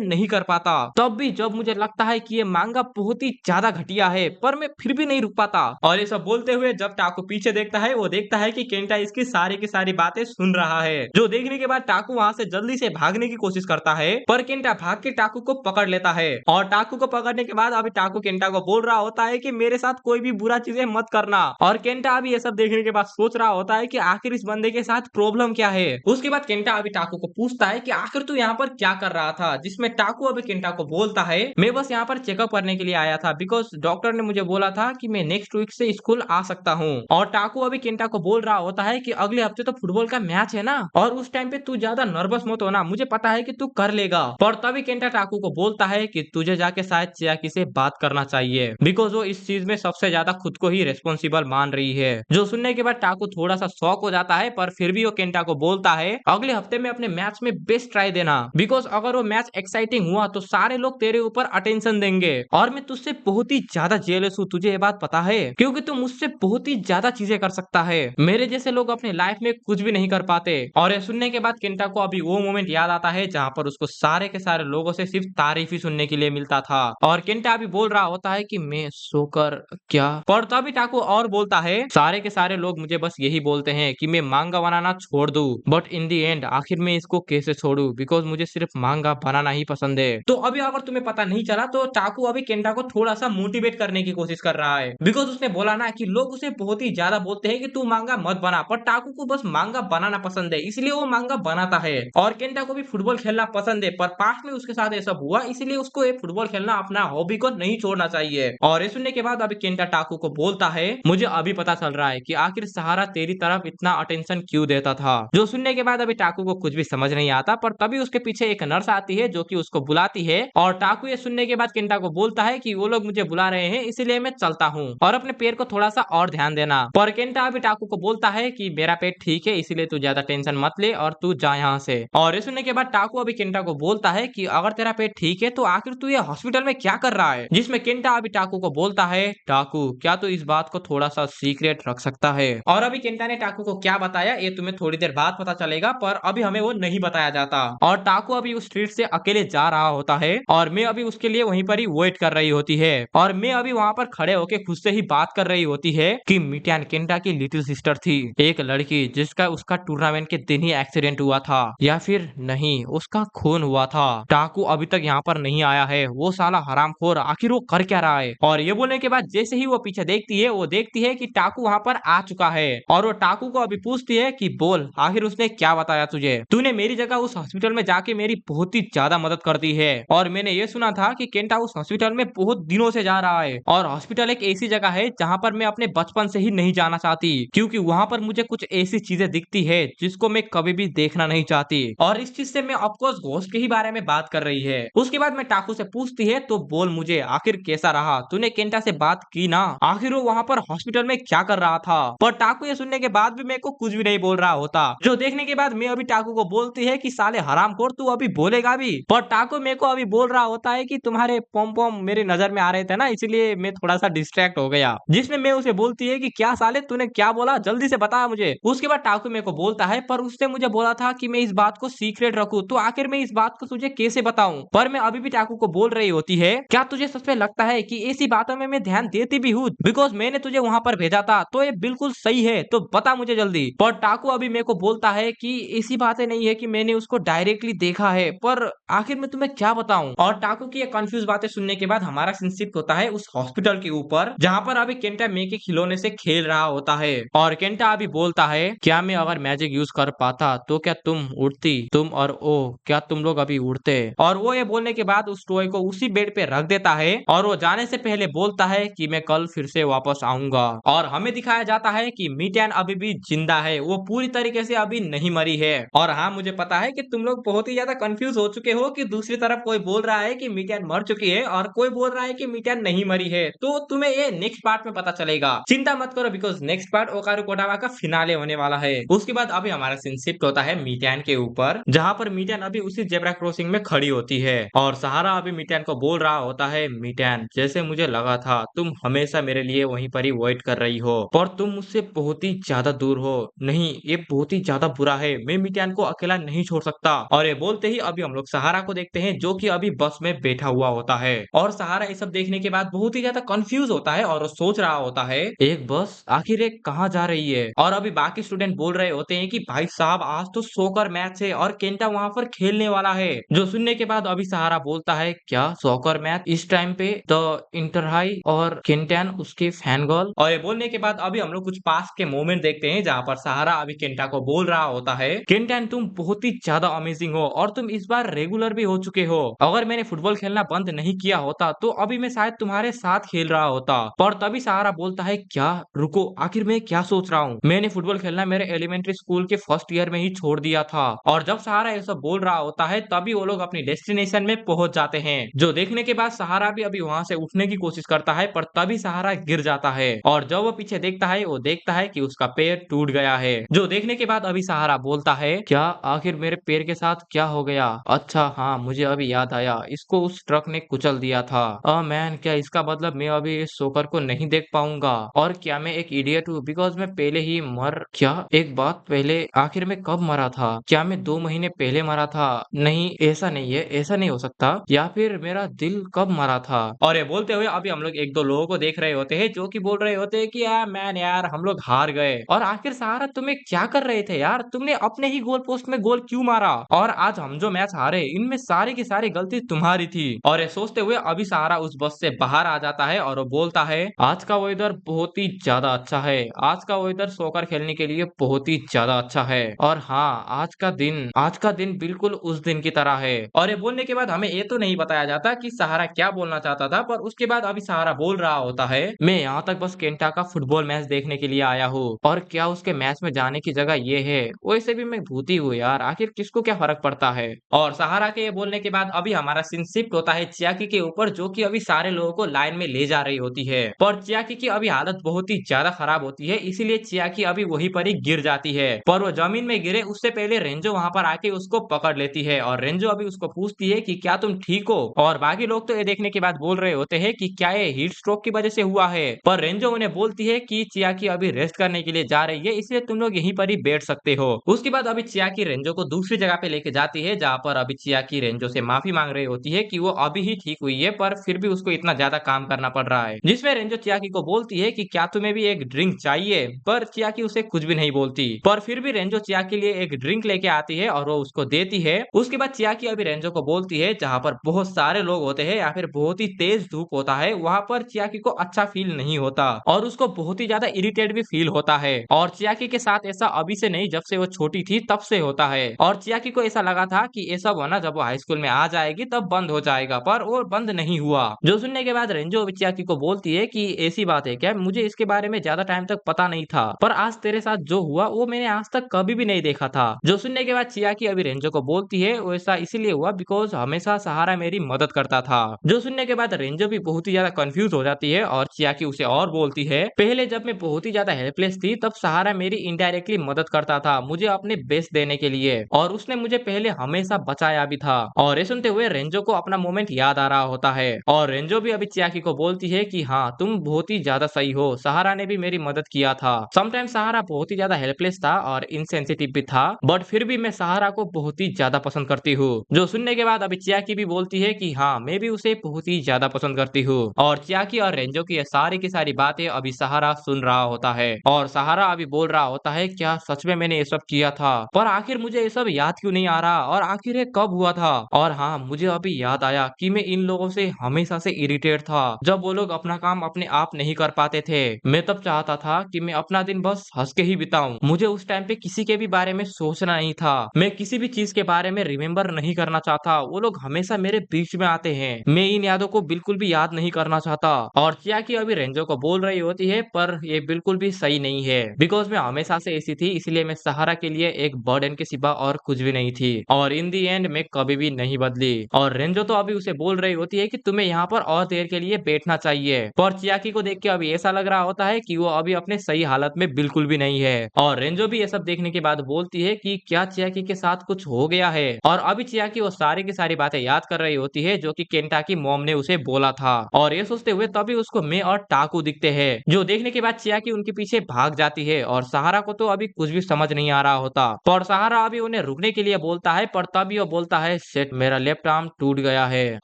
नहीं कर पाता। तब भी जब मुझे लगता है कि ये मांगा बहुत ही ज्यादा घटिया है, पर मैं फिर भी नहीं रुक पाता। और ये सब बोलते हुए जब टाकू पीछे देखता है, वो देखता है कि केंटा इसकी सारी की सारी बातें सुन रहा है। जो देखने के बाद टाकू वहाँ से जल्दी से भागने की कोशिश करता है, पर केंटा भाग के टाकू को पकड़ लेता है। और टाकू को पकड़ने के बाद अभी टाकू केंटा को बोल रहा होता है कि मेरे साथ कोई भी बुरा चीजें मत करना। और केंटा अभी ये सब देखने के बाद सोच रहा होता है कि आखिर इस बंदे के साथ प्रॉब्लम क्या है। उसके बाद केंटा अभी टाकू को पूछता है कि आखिर तू यहाँ पर क्या कर रहा था, जिसमें टाकू अभी केंटा को बोलता है मैं बस यहाँ पर चेकअप करने के लिए आया था, बिकॉज डॉक्टर ने मुझे बोला था कि मैं नेक्स्ट वीक से स्कूल आ सकता हूँ। और टाकू अभी केंटा को बोल रहा होता है कि अगले हफ्ते तो फुटबॉल का मैच है ना, और उस टाइम पे तू ज्यादा नर्वस मत होना, मुझे पता है कि तू कर लेगा। पर तभी केंटा टाकू को बोलता है कि तुझे जाके शायद चियाकी से बात करना चाहिए, बिकॉज वो इस चीज में सबसे ज्यादा खुद को ही रिस्पॉन्सिबल मान रही है। जो सुनने के बाद टाकू थोड़ा सा शॉक हो जाता है, पर फिर भी वो केंटा को बोलता है अगले हफ्ते में अपने मैच में बेस्ट ट्राई देना, बिकॉज अगर वो मैच एक्साइटिंग हुआ तो सारे लोग तेरे ऊपर अटेंशन देंगे। और मैं तुझसे बहुत ही ज्यादा जेलस हूँ, तुझे ये बात पता है, क्योंकि तू मुझसे बहुत ही ज्यादा चीजें कर सकता है, मेरे जैसे लोग अपने लाइफ में कुछ भी नहीं कर पाते। और ये सुनने के बाद केंटा को अभी वो मोमेंट याद आता है जहाँ पर उसको सारे के सारे लोगों से सिर्फ तारीफ ही सुनने के लिए मिलता था। और केंटा अभी बोल रहा होता है कि मैं सोकर क्या, पर तभी टाकू और बोलता है सारे के सारे लोग मुझे बस यही बोलते हैं कि मैं मांगा बनाना छोड़ दूं, बट इन दी एंड आखिर में इसको कैसे छोड़ू, बिकॉज मुझे सिर्फ मांगा बनाना ही पसंद है। तो अभी अगर तुम्हें पता नहीं चला तो टाकू अभी केंटा को थोड़ा सा मोटिवेट करने की कोशिश कर रहा है, बिकॉज उसने बोला ना कि लोग उसे बहुत ही ज्यादा बोलते हैं कि तू मांगा मत बना, पर टाकू को बस मांगा बनाना पसंद है, इसलिए वो मांगा बनाता है। और केंटा को भी फुटबॉल खेलना पसंद है, पर पास्ट में उसके साथ ऐसा हुआ, इसलिए उसको ये फुटबॉल खेलना अपना हॉबी को नहीं छोड़ना चाहिए। और ये सुनने के बाद अभी केंटा टाकू को बोलता है मुझे अभी पता चल रहा है कि आखिर सहारा तेरी तरफ इतना अटेंशन क्यों देता था। जो सुनने के बाद अभी टाकू को कुछ भी समझ नहीं आता, पर तभी उसके पीछे एक नर्स आती है जो कि उसको बुलाती है। और टाकू ये सुनने के बाद केंटा को बोलता है कि वो लोग मुझे बुला रहे हैं, इसीलिए मैं चलता हूँ, और अपने पैर को थोड़ा सा और ध्यान देना। पर केंटा अभी टाकू को बोलता है कि मेरा पेट ठीक है, इसीलिए तू ज्यादा टेंशन मत ले और तू जा यहाँ से। और ये सुनने के बाद टाकू अभी केंटा को बोलता है कि अगर तेरा पेट ठीक है तो आखिर तू ये हॉस्पिटल में क्या कर रहा है, जिसमें केंटा अभी टाकू को बोलता है टाकू क्या तू इस बात को थोड़ा सा सीक्रेट रख सकता है। और अभी केंटा ने टाकू को क्या बताया ये तुम्हें थोड़ी देर बाद पता चलेगा, पर अभी हमें वो नहीं बताया जाता। और टाकू अभी उस स्ट्रीट से अकेले जा रहा होता है, और मैं अभी उसके लिए वहीं पर ही वेट कर रही होती है। और मैं अभी वहां पर खड़े होके खुद से ही बात कर रही होती है कि मिटियान केंटा की लिटिल सिस्टर थी, एक लड़की जिसका उसका टूर्नामेंट के दिन ही एक्सीडेंट हुआ था, या फिर नहीं उसका खून हुआ था। टाकू अभी तक यहाँ पर नहीं आया है, वो साला हरामखोर आखिर वो कर क्या रहा है। और ये बोलने के बाद जैसे ही वो पीछे देखती है, वो देखती है कि टाकू वहाँ पर आ चुका है, और वो टाकू को अभी पूछती है कि बोल आखिर उसने क्या बताया तुझे, तूने मेरी जगह उस हॉस्पिटल में जाके मेरी बहुत ही ज्यादा मदद कर दी है, और मैंने ये सुना था कि केंटा उस हॉस्पिटल में बहुत दिनों से जा रहा है, और हॉस्पिटल एक ऐसी जगह है जहाँ पर मैं अपने बचपन से ही नहीं जाना चाहती, क्योंकि वहाँ पर मुझे कुछ ऐसी चीजें दिखती है जिसको मैं कभी भी देखना नहीं चाहती। और इस चीज से मैं ऑफकोर्स घोस्ट के ही बारे में बात कर रही है। उसके बाद मैं टाकू से पूछती है तो बोल मुझे आखिर कैसा रहा, तूने केंटा से बात की ना, आखिर वो वहाँ पर हॉस्पिटल में क्या कर रहा था। पर टाकू ये सुनने के बाद भी मेरे को कुछ भी नहीं बोल रहा होता। जो देखने के बाद मैं अभी टाकू को बोलती है कि साले हरामखोर तू अभी बोलेगा भी। पर टाकू मेरे को अभी बोल रहा होता है कि तुम्हारे पॉम पॉम मेरे नजर में आ रहे थे ना, इसलिए मैं थोड़ा सा डिस्ट्रैक्ट हो गया, जिसमें मैं उसे बोलती है कि क्या साले तूने क्या बोला, जल्दी से बता मुझे। उसके बाद टाकू मेरे को बोलता है पर उसने मुझे बोला था कि मैं इस बात को सीक्रेट रखूं, तो आखिर मैं इस बात को तुझे कैसे बताऊं। पर मैं अभी भी टाकू को बोल रही होती है क्या तुझे सच में लगता है कि ऐसी बातों में मैं ध्यान देती भी हूँ, बिकॉज मैंने तुझे वहां पर भेजा था, तो ये बिल्कुल सही है, तो बता मुझे जल्दी। पर टाकू अभी मेरे को बोलता है कि ऐसी बातें नहीं है कि मैंने उसको डायरेक्टली देखा है, पर आखिर मैं तुम्हें क्या बताऊं। और टाकू की ये कंफ्यूज बातें सुनने के बाद हमारा सीन शिफ्ट होता है उस हॉस्पिटल के ऊपर, जहाँ पर अभी केंटा मे के खिलौने से खेल रहा होता है। और केंटा अभी बोलता है क्या मैं अगर मैजिक यूज कर पाता तो क्या तुम उड़ती, तुम और ओ क्या तुम लोग अभी उड़ते। और वो ये बोलने के बाद उस टॉय को उसी बेड पे रख देता है, और वो जाने से पहले बोलता है कि मैं कल फिर से वापस आऊंगा। और हमें दिखाया जाता है कि मिटियान अभी भी जिंदा है, वो पूरी तरीके से अभी नहीं मरी है। और हाँ मुझे पता है कि तुम लोग बहुत ही ज्यादा कंफ्यूज हो चुके हो कि दूसरी तरफ कोई बोल रहा है कि मिटियान मर चुकी है और कोई बोल रहा है कि मिटियान नहीं मरी है, तो तुम्हें ये नेक्स्ट पार्ट में पता चलेगा, चिंता मत करो, बिकॉज नेक्स्ट पार्ट ओकारू कोडावा का फिनाले होने वाला है। उसके बाद अभी हमारा सीन शिफ्ट होता है मिटियान के ऊपर, जहाँ पर मिटियान अभी उसी जेब्रा क्रॉसिंग में खड़ी होती है, और सहारा अभी मिटियान को बोल रहा होता है मिटियान जैसे मुझे लगा था तुम हमेशा मेरे लिए वहीं पर ही वेट कर रही हो, पर तुम मुझसे बहुत ही ज्यादा दूर हो, नहीं ये बहुत ही ज्यादा बुरा है, मैं मिटियान को अकेला नहीं छोड़ सकता। और ये बोलते ही अभी हम लोग सहारा को देखते हैं जो कि अभी बस में बैठा हुआ होता है। और सहारा ये सब देखने के बाद बहुत ही ज्यादा कंफ्यूज होता है और वो सोच रहा होता है एक बस आखिर एक कहाँ जा रही है। और अभी बाकी स्टूडेंट बोल रहे होते हैं कि भाई साहब आज तो सॉकर मैच है और केंटा वहां पर खेलने वाला है। जो सुनने के बाद अभी सहारा बोलता है क्या सॉकर मैच इस टाइम पे, तो इंटर हाई और केंटन उसके फैन गर्ल। और ये बोलने के बाद अभी हम लोग कुछ पास के मोमेंट देखते हैं जहाँ पर सहारा अभी केंटा को बोल रहा होता है केंटन तुम बहुत ही ज्यादा अमेजिंग हो और तुम इस बार रेगुलर भी हो चुके हो। अगर मैंने फुटबॉल खेलना बंद नहीं किया होता तो अभी मैं शायद तुम्हारे साथ खेल रहा होता। पर तभी सहारा बोलता है क्या रुको, आखिर मैं क्या सोच रहा हूँ, मैंने फुटबॉल खेलना मेरे एलिमेंट्री स्कूल के फर्स्ट ईयर में ही छोड़ दिया था। और जब सहारा ये सब बोल रहा होता है तभी वो लोग अपनी डेस्टिनेशन में पहुंच जाते हैं। जो देखने के बाद सहारा भी अभी वहां से उठने की कोशिश करता है पर तभी सहारा गिर जाता है। और जब वो पीछे देखता है वो देखता है कि उसका पैर टूट गया है। जो देखने के बाद अभी सहारा बोलता है क्या आखिर मेरे पैर के साथ क्या हो गया, अच्छा हाँ मुझे अभी याद आया, इसको उस ट्रक ने कुचल दिया था। मैन क्या इसका मतलब मैं अभी इस सोकर को नहीं देख पाऊंगा, और क्या मैं एक इडियट हूँ बिकॉज मैं पहले ही मर, क्या एक बात पहले आखिर में कब मरा था, क्या मैं 2 महीने पहले मरा था, नहीं ऐसा नहीं है, ऐसा नहीं हो सकता, या फिर मेरा दिल कब मरा था। और ये बोलते हुए अभी हम लोग एक दो लोगों को देख रहे होते हैं जो कि बोल रहे होते हैं कि यार मैन यार हम लोग हार गए। और आखिर सहारा तुम्हें क्या कर रहे थे यार, तुमने अपने ही गोल पोस्ट में गोल क्यों मारा, और आज हम जो मैच हारे इनमें सारी की सारी गलती तुम्हारी थी। और ये सोचते हुए अभी सहारा उस बस से बाहर आ जाता है और वो बोलता है आज का वेदर बहुत ही ज्यादा अच्छा है, आज का वेदर सोकर खेलने के लिए बहुत ही ज्यादा अच्छा है, और हाँ आज का दिन बिल्कुल उस दिन की तरह है। और ये बोलने के बाद हमें ये तो नहीं बताया जाता कि सहारा क्या बोलना चाहता था, पर उसके बाद अभी सहारा बोल रहा होता है मैं यहाँ तक बस केंटा का फुटबॉल मैच देखने के लिए आया हूँ, और क्या उसके मैच में जाने की जगह ये है, वैसे भी मैं भूती हूँ यार, आखिर किसको क्या फर्क पड़ता है। और सहारा के ये बोलने के बाद अभी हमारा सीन शिफ्ट होता है चियाकी के ऊपर जो कि अभी सारे लोगों को लाइन में ले जा रही होती है। पर चियाकी की अभी हालत बहुत ही ज्यादा खराब होती है, इसीलिए चियाकी अभी वहीं पर ही गिर जाती है। पर वो जमीन में गिरे उससे पहले रेंजो वहां पर आके उसको पकड़ लेती है और रेंजो अभी उसको पूछती है कि क्या तुम ठीक हो। और बाकी लोग तो ये देखने के बाद बोल रहे होते हैं कि क्या ये हीट स्ट्रोक की वजह से हुआ है, पर रेंजो उन्हें बोलती है कि चियाकी अभी रेस्ट करने के लिए जा रही है इसलिए तुम लोग यहीं पर ही बैठ सकते हो। उसके बाद अभी चियाकी रेंजो को दूसरी जगह पे लेके जाती है जहाँ पर अभी चियाकी रेंजो से माफी मांग रही होती है कि वो अभी ही ठीक हुई है पर फिर भी उसको इतना ज्यादा काम करना पड़ रहा है। जिसमें रेंजो चियाकी को बोलती है कि क्या तुम्हें भी एक ड्रिंक चाहिए, पर चियाकी उसे कुछ भी नहीं बोलती। पर फिर भी रेंजो चियाकी के लिए एक ड्रिंक लेके आती है और वो उसको देती है। उसके बाद चियाकी अभी रेंजो को बोलती है जहाँ पर बहुत सारे लोग होते हैं या फिर बहुत ही तेज धूप होता है वहां पर चियाकी को अच्छा फील नहीं होता और उसको बहुत ही ज्यादा इरिटेट भी फील होता है। और चियाकी के साथ ऐसा अभी से नहीं जब से वो छोटी थी तब से होता है। और चियाकी को ऐसा लगा था कि ये सब होना जब वो हाई स्कूल में आ जाएगी तब बंद हो जाएगा, पर वो बंद नहीं हुआ। जो सुनने के बाद रेंजो चियाकी को बोलती है कि ऐसी बात है क्या, मुझे इसके बारे में ज्यादा टाइम तक पता नहीं था, पर आज तेरे साथ जो हुआ वो मैंने आज तक कभी भी नहीं देखा था। जो सुनने के बाद चियाकी अभी रेंजो को बोलती है वैसा इसीलिए हुआ बिकॉज हमेशा सहारा मेरी मदद करता था। जो सुनने के बाद रेंजो भी बहुत ही ज्यादा कंफ्यूज हो जाती है और चियाकी उसे और बोलती है पहले जब मैं बहुत ही ज्यादा हेल्पलेस थी तब सहारा मेरी इनडायरेक्टली मदद करता था मुझे अपने बेस्ट देने के लिए, और उसने मुझे पहले हमेशा बचाया भी था। और ये सुनते हुए रेंजो को अपना मोमेंट याद आ रहा होता है और रेंजो भी अभी चियाकी को बोलती है कि हाँ तुम बहुत ही ज्यादा सही हो, सहारा ने भी मेरी मदद किया था। समटाइम सहारा बहुत ही ज्यादा हेल्पलेस था और इनसेंसिटिव भी था, बट फिर भी मैं सहारा को बहुत ही ज्यादा पसंद करती हूँ। जो सुनने के बाद अभी चियाकी भी बोलती है कि हाँ मैं भी उसे बहुत ही ज्यादा पसंद करती हूँ। और चियाकी और रेंजो की सारी की सारी बातें अभी सहारा सुन रहा होता है और सहारा अभी बोल रहा होता है क्या सच में मैंने ये सब किया था, पर आखिर मुझे ये सब याद क्यों नहीं आ रहा, और आखिर ये कब हुआ था। और हाँ मुझे अभी याद आया कि मैं इन लोगों से हमेशा से इरिटेट था, जब वो लोग अपना काम अपने आप नहीं कर पाते थे मैं तब चाहता था कि मैं अपना दिन बस हंस के ही बिताऊं, मुझे उस टाइम पे किसी के भी बारे में सोचना नहीं था, मैं किसी भी चीज के बारे में रिमेम्बर नहीं करना चाहता, वो लोग हमेशा मेरे बीच में आते हैं, मैं इन यादों को बिल्कुल भी याद नहीं करना चाहता। और चियाकी अभी रेंजो को बोल रही होती है पर ये बिल्कुल भी सही नहीं है बिकॉज मैं हमेशा से ऐसी थी इसलिए मैं सहारा के लिए एक बर्डन के सिवा और कुछ भी नहीं थी, और इन दी एंड मैं कभी भी नहीं बदली। और रेंजो तो अभी उसे बोल रही होती है कि तुम्हें यहाँ पर और देर के लिए बैठना चाहिए, पर चियाकी को देख के अभी ऐसा लग रहा होता है कि वो अभी अपने सही हालत में बिल्कुल भी नहीं है। और रेंजो भी ये सब देखने के बाद बोलती है कि क्या चियाकी के साथ कुछ हो गया है, और अभी चियाकी वो सारी की सारी बातें याद कर रही होती है जो कि केंटा की मॉम ने उसे बोला था। और ये सोचते हुए तभी उसको मैं और टाकू दिखते हैं, जो देखने के बाद चियाकी उनके पीछे भाग जाती है और सहारा को तो अभी कुछ भी समझ समझ नहीं आ रहा होता। पर सहारा अभी उन्हें रुकने के लिए बोलता है, पर तभी वो बोलता है शिट, मेरा लेफ्ट आर्म टूट गया है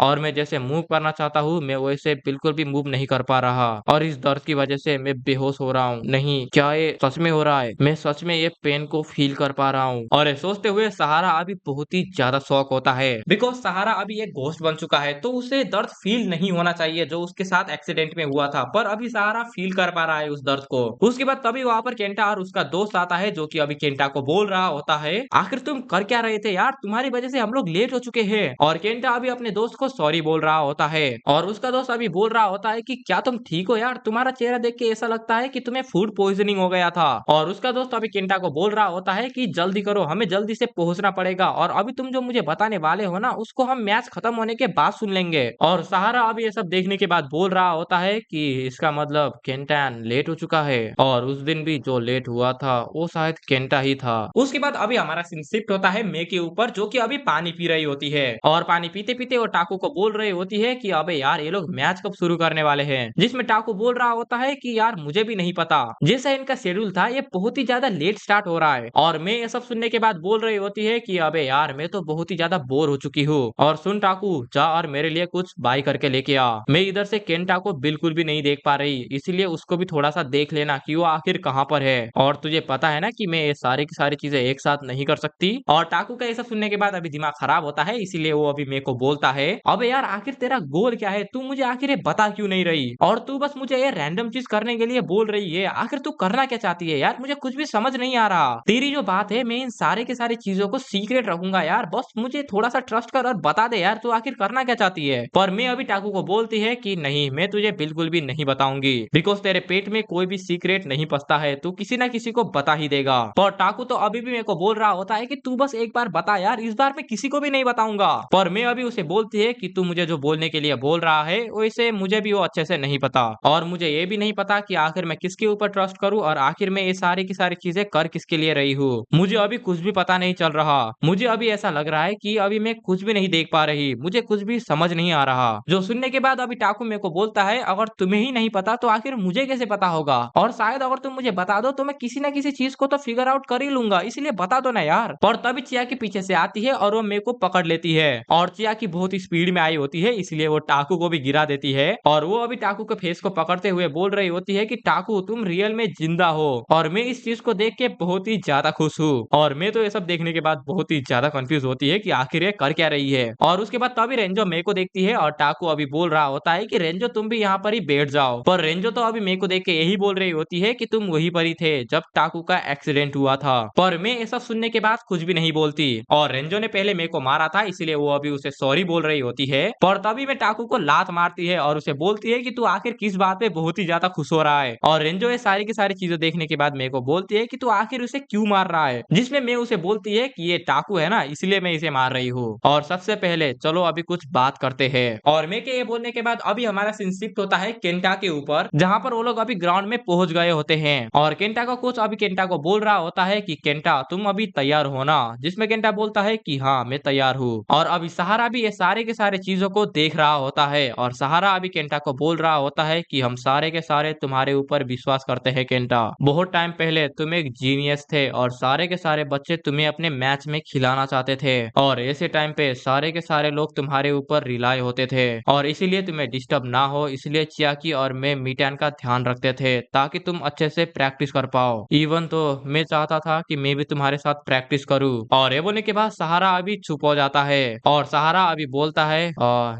और मैं जैसे मूव करना चाहता हूँ मैं वैसे बिल्कुल भी मूव नहीं कर पा रहा और इस दर्द की वजह से मैं बेहोश हो रहा हूँ। नहीं, क्या ये सच में हो रहा है? मैं सच में ये पेन को फील कर पा रहा हूँ। और ये सोचते हुए सहारा अभी बहुत ही ज्यादा शॉक होता है, बिकॉज सहारा अभी एक घोस्ट बन चुका है, तो उसे दर्द फील नहीं होना चाहिए जो उसके साथ एक्सीडेंट में हुआ था, पर अभी सहारा फील कर पा रहा है उस दर्द को। उसके बाद तभी वहां पर केंटा और उसका दोस्त आता है, जो कि अभी केंटा को बोल रहा होता है आखिर तुम कर क्या रहे थे यार, तुम्हारी वजह से हम लोग लेट हो चुके हैं। और केंटा अभी अपने दोस्त को सॉरी बोल रहा होता है और उसका दोस्त अभी बोल रहा होता है कि क्या तुम ठीक हो यार, तुम्हारा चेहरा देख के ऐसा लगता है कि तुम्हें फूड पॉइजनिंग हो गया था। और उसका दोस्त अभी केंटा को बोल रहा होता है कि जल्दी करो, हमें जल्दी से पहुंचना पड़ेगा और अभी तुम जो मुझे बताने वाले हो ना उसको हम मैच खत्म होने के बाद सुन लेंगे। और सहारा अभी ये सब देखने के बाद बोल रहा होता है कि इसका मतलब केंटन लेट हो चुका है और उस दिन भी जो लेट हुआ था वो शायद केंटा ही था। उसके बाद अभी हमारा सीन शिफ्ट होता है मे के ऊपर, जो कि अभी पानी पी रही होती है और पानी पीते पीते वो टाकू को बोल रही होती है कि अबे यार ये लोग मैच कब शुरू करने वाले हैं, जिसमें टाकू बोल रहा होता है कि यार मुझे भी नहीं पता, जैसा इनका शेड्यूल था ये बहुत ही ज्यादा लेट स्टार्ट हो रहा है। और मैं ये सब सुनने के बाद बोल रही होती है कि अबे यार मैं तो बहुत ही ज्यादा बोर हो चुकी हूँ और सुन टाकू, जा और मेरे लिए कुछ बाय करके लेके आ। मैं इधर से केंटा को बिल्कुल भी नहीं देख पा रही, इसीलिए उसको भी थोड़ा सा देख लेना कि वो आखिर कहाँ पर है। और तुझे पता है ना कि मैं ये सारी की सारी चीजें एक साथ नहीं कर सकती। और टाकू का ये सब सुनने के बाद अभी दिमाग खराब होता है, इसीलिए वो अभी मेरे को बोलता है अबे यार आखिर तेरा गोल क्या है, तू मुझे आखिर ये बता क्यों नहीं रही और तू बस मुझे ये रैंडम चीज करने के लिए बोल रही है, आखिर तू करना क्या चाहती है यार, मुझे कुछ भी समझ नहीं आ रहा। तेरी जो बात है मैं इन सारे के सारी चीजों को सीक्रेट रखूंगा यार, बस मुझे थोड़ा सा ट्रस्ट कर और बता दे यार तू आखिर करना क्या चाहती है। पर मैं अभी टाकू को बोलती है कि नहीं, मैं तुझे बिल्कुल भी नहीं बताऊंगी, बिकॉज तेरे पेट में कोई भी सीक्रेट नहीं पसता है, तू किसी ना किसी को बता ही देगा। पर टाकू तो अभी भी मेरे को बोल रहा होता है कि तू बस एक बार बता यार, इस बार मैं किसी को भी नहीं बताऊंगा। पर मैं अभी उसे बोलती है कि तू मुझे जो बोलने के लिए बोल रहा है वैसे मुझे भी वो अच्छे से नहीं पता और मुझे ये भी नहीं पता कि आखिर मैं किसके ऊपर ट्रस्ट करूं और आखिर मैं ये सारी की सारी चीजें कर किसके लिए रही हूँ। मुझे अभी कुछ भी पता नहीं चल रहा, मुझे अभी ऐसा लग रहा है कि अभी मैं कुछ भी नहीं देख पा रही, मुझे कुछ भी समझ नहीं आ रहा। जो सुनने के बाद अभी टाकू मेरे को बोलता है अगर तुम्हें ही नहीं पता तो आखिर मुझे कैसे पता होगा, और शायद अगर तुम मुझे बता दो तो मैं किसी ना किसी चीज को तो फिगर आउट कर ही लूंगा, इसलिए बता दो ना यार। और तभी चिया के पीछे से आती है और वो मेरे को पकड़ लेती है और चिया की बहुत ही स्पीड में आई होती है, इसलिए वो टाकू को भी गिरा देती है। और वो अभी टाकू के फेस को पकड़ते हुए बोल रही होती है कि टाकू तुम रियल में जिंदा हो। और मैं इस चीज को देख के बहुत ही ज्यादा खुश हूँ और मैं तो ये सब देखने के बाद बहुत ही ज्यादा कंफ्यूज होती है कि आखिर ये कर क्या रही है। और उसके बाद तभी रेंजो मेरे को देखती है और टाकू अभी बोल रहा होता है कि रेंजो तुम भी यहाँ पर ही बैठ जाओ, पर रेंजो तो अभी मेरे को देख के यही बोल रही होती है कि तुम वहीं पर ही थे जब टाकू का एक्सीडेंट हुआ था। पर मैं ये सब सुनने के बाद कुछ भी नहीं बोलती और रेंजो ने पहले मेरे को मारा था, इसलिए वो अभी उसे सॉरी बोल रही होती है। पर तभी मैं टाकू को लात मारती है और उसे बोलती है कि तू आखिर किस बात पे बहुत ही ज्यादा खुश हो रहा है। और रेंजो ये सारी की सारी चीजें देखने के बाद मेरे को बोलती है कि तू आखिर उसे क्यों मार रहा है, जिसमें मैं उसे बोलती है कि ये टाकू है ना इसलिए मैं इसे मार रही हूँ। और सबसे पहले चलो अभी कुछ बात करते हैं। और मैं के ये बोलने के बाद अभी हमारा सीन शिफ्ट होता है केंटा के ऊपर, जहाँ पर वो लोग अभी ग्राउंड में पहुंच गए होते हैं और केंटा का कोच अभी केंटा को बोल रहा होता है कि केंटा तुम अभी तैयार हो ना, जिसमें केंटा बोलता है कि हाँ मैं तैयार हूँ। और अभी सहारा भी ये सारे के सारे चीजों को देख रहा होता है और सहारा अभी केंटा को बोल रहा होता है कि हम सारे के सारे तुम्हारे ऊपर विश्वास करते हैं केंटा, बहुत टाइम पहले तुम एक जीनियस थे और सारे के सारे बच्चे तुम्हें अपने मैच में खिलाना चाहते थे और ऐसे टाइम पे सारे के सारे लोग तुम्हारे ऊपर रिलाय होते थे और इसीलिए तुम्हें डिस्टर्ब ना हो इसलिए चियाकी और मैं मीटैन का ध्यान रखते थे ताकि तुम अच्छे से प्रैक्टिस कर पाओ। इवन तो मैं चाहता था कि मैं भी तुम्हारे साथ प्रैक्टिस करूं। और ये बोलने के बाद सहारा अभी चुप हो जाता है और सहारा अभी बोलता है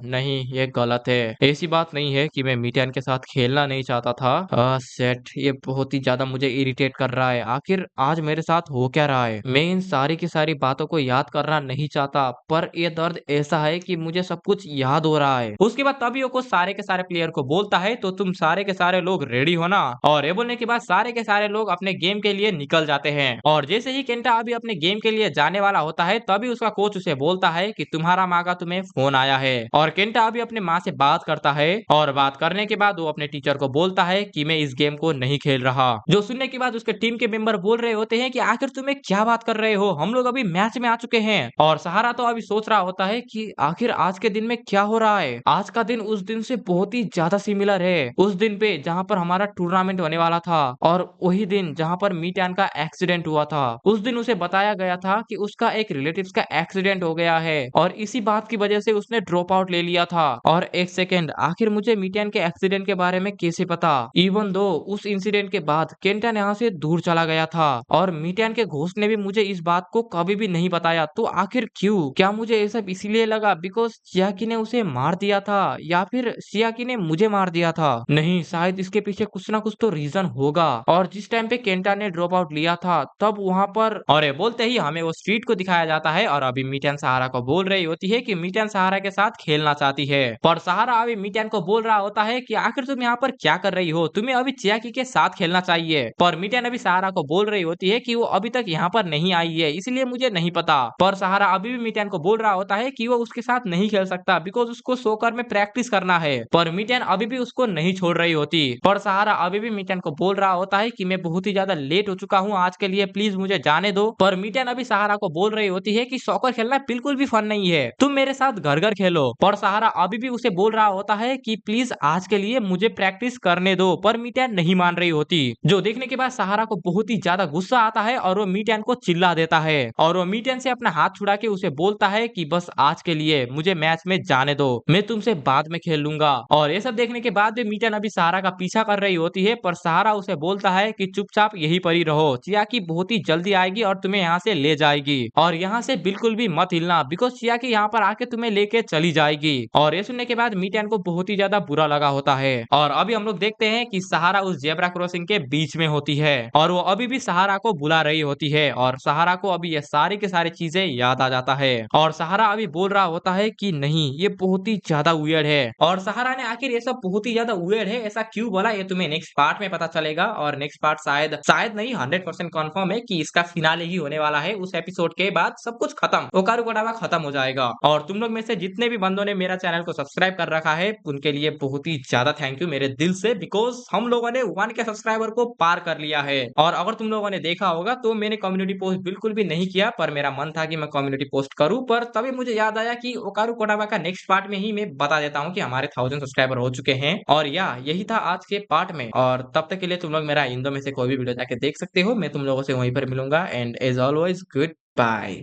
नहीं ये गलत है, ऐसी बात नहीं है कि मैं मीटैन के साथ खेलना नहीं चाहता था। सेट ये बहुत ही ज्यादा मुझे इरिटेट कर रहा है, आखिर आज मेरे साथ हो क्या रहा है, मैं इन सारी की सारी बातों को याद करना नहीं चाहता पर ये दर्द ऐसा है कि मुझे सब कुछ याद हो रहा है। उसके बाद तभी वो कुछ सारे के सारे प्लेयर को बोलता है तो तुम सारे के सारे लोग रेडी हो ना। और ये बोलने के बाद सारे के सारे लोग अपने गेम के लिए निकल जाते हैं और जैसे ही केंटा अभी अपने गेम के लिए जाने वाला होता है तभी उसका कोच उसे बोलता है कि तुम्हारा माँ का तुम्हें फोन आया है। और केंटा अभी अपने माँ से बात करता है और बात करने के बाद वो अपने टीचर को बोलता है कि मैं इस गेम को नहीं खेल रहा। जो सुनने के बाद उसके टीम के मेंबर बोल रहे होते हैं कि आखिर तुम्हें क्या बात कर रहे हो, हम लोग अभी मैच में आ चुके हैं। और सहारा तो अभी सोच रहा होता है कि आखिर आज के दिन में क्या हो रहा है, आज का दिन उस दिन से बहुत ही ज्यादा सिमिलर है, उस दिन पे जहाँ पर हमारा टूर्नामेंट होने वाला था और वही दिन जहाँ पर मीटैन का एक्सीडेंट हुआ था। उस दिन उसे बताया गया था कि उसका एक रिलेटिव्स का एक्सीडेंट हो गया है और इसी बात की वजह से उसने ड्रॉप आउट ले लिया था। और एक सेकेंड, आखिर मुझे मीटियन के एक्सीडेंट के बारे में कैसे पता? इवन दो उस इंसिडेंट के बाद केंटन यहाँ से दूर चला गया था और मीटियन के घोस्ट ने भी मुझे इस बात को कभी भी नहीं बताया। तो आखिर क्यों? क्या मुझे ये सब इसीलिए लगा बिकॉज चियाकी ने उसे मार दिया था या फिर चियाकी ने मुझे मार दिया था? नहीं, शायद इसके पीछे कुछ ना कुछ तो रीजन होगा। और जिस टाइम पे केंटा ने ड्रॉप आउट लिया था तब वहाँ पर और ये बोलते ही हमें वो स्ट्रीट को दिखाया जाता है और अभी मीटियन सहारा को बोल रही होती है कि मीटियन सहारा के साथ खेलना चाहती है। पर सहारा अभी मीटियन को बोल रहा होता है कि आखिर तुम यहाँ पर क्या कर रही हो, तुम्हें अभी चियाकी के साथ खेलना चाहिए। पर मीटियन अभी सहारा को बोल रही होती है कि वो अभी तक यहाँ पर नहीं आई है इसलिए मुझे नहीं पता। पर सहारा अभी भी मीटियन को बोल रहा होता है कि वो उसके साथ नहीं खेल सकता बिकॉज उसको सोकर में प्रैक्टिस करना है। पर मीटियन अभी भी उसको नहीं छोड़ रही होती। पर सहारा अभी भी मीटियन को बोल रहा होता है कि मैं बहुत ही ज्यादा लेट हो चुका हूँ आज के लिए, प्लीज मुझे जाने दो। पर मीटियन अभी सहारा को बोल रही होती है कि सॉकर खेलना बिल्कुल भी फन नहीं है, तुम मेरे साथ घर घर खेलो। पर सहारा अभी भी उसे बोल रहा होता है कि प्लीज आज के लिए मुझे प्रैक्टिस करने दो। पर मीटियन नहीं मान रही होती, जो देखने के बाद सहारा को बहुत ही ज्यादा गुस्सा आता है और वो मीटियन को चिल्ला देता है और वो मीटियन से अपना हाथ छुड़ा के उसे बोलता है कि बस आज के लिए मुझे मैच में जाने दो, मैं तुमसे बाद में खेल लूंगा। और ये सब देखने के बाद भी मीटियन अभी सहारा का पीछा कर रही होती है पर सहारा उसे बोलता है कि चुपचाप यहीं पर ही रहो, चियाकी बहुत ही जल्दी आएगी और तुम्हें यहाँ से ले जाएगी और यहाँ से बिल्कुल भी मत हिलना बिकॉज चियाकी यहाँ पर आके तुम्हें लेके चली जाएगी। और ये सुनने के बाद मीटियन को बहुत ही ज्यादा बुरा लगा होता है और अभी हम लोग देखते हैं कि सहारा उस जेब्रा क्रॉसिंग के बीच में होती है और वो अभी भी सहारा को बुला रही होती है और सहारा को अभी ये सारी की सारी चीजें याद आ जाता है और सहारा अभी बोल रहा होता है कि नहीं ये बहुत ही ज्यादा वियर्ड है। और सहारा ने आखिर ये सब बहुत ही ज्यादा वियर्ड है ऐसा क्यों बोला ये तुम्हें नेक्स्ट पार्ट में पता चलेगा और नेक्स्ट पार्ट शायद शायद नहीं 100% कंफर्म है कि इसका फिनाले ही होने वाला है। उस एपिसोड के बाद सब कुछ खत्म, ओकारू कोडावा खत्म हो जाएगा। और तुम लोग में से जितने भी बंदों ने मेरा चैनल को सब्सक्राइब कर रखा है उनके लिए बहुत ही ज्यादा थैंक यू मेरे दिल से बिकॉज हम लोगों ने 1K सब्सक्राइबर को पार कर लिया है। और अगर तुम लोगों ने देखा होगा तो मैंने कम्युनिटी पोस्ट बिल्कुल भी नहीं किया पर मेरा मन था कि मैं कम्युनिटी पोस्ट करूं पर तभी मुझे याद आया कि ओकारू कोडावा का नेक्स्ट पार्ट में ही मैं बता देता हूं कि हमारे 1000 सब्सक्राइबर हो चुके हैं। और या यही था आज के पार्ट में और तब तक के लिए तुम लोग मेरा इन दो में से कोई भी वीडियो जाके देख सकते हो। मैं तुम लोगों से वहीं पर मिलूंगा and as always good bye.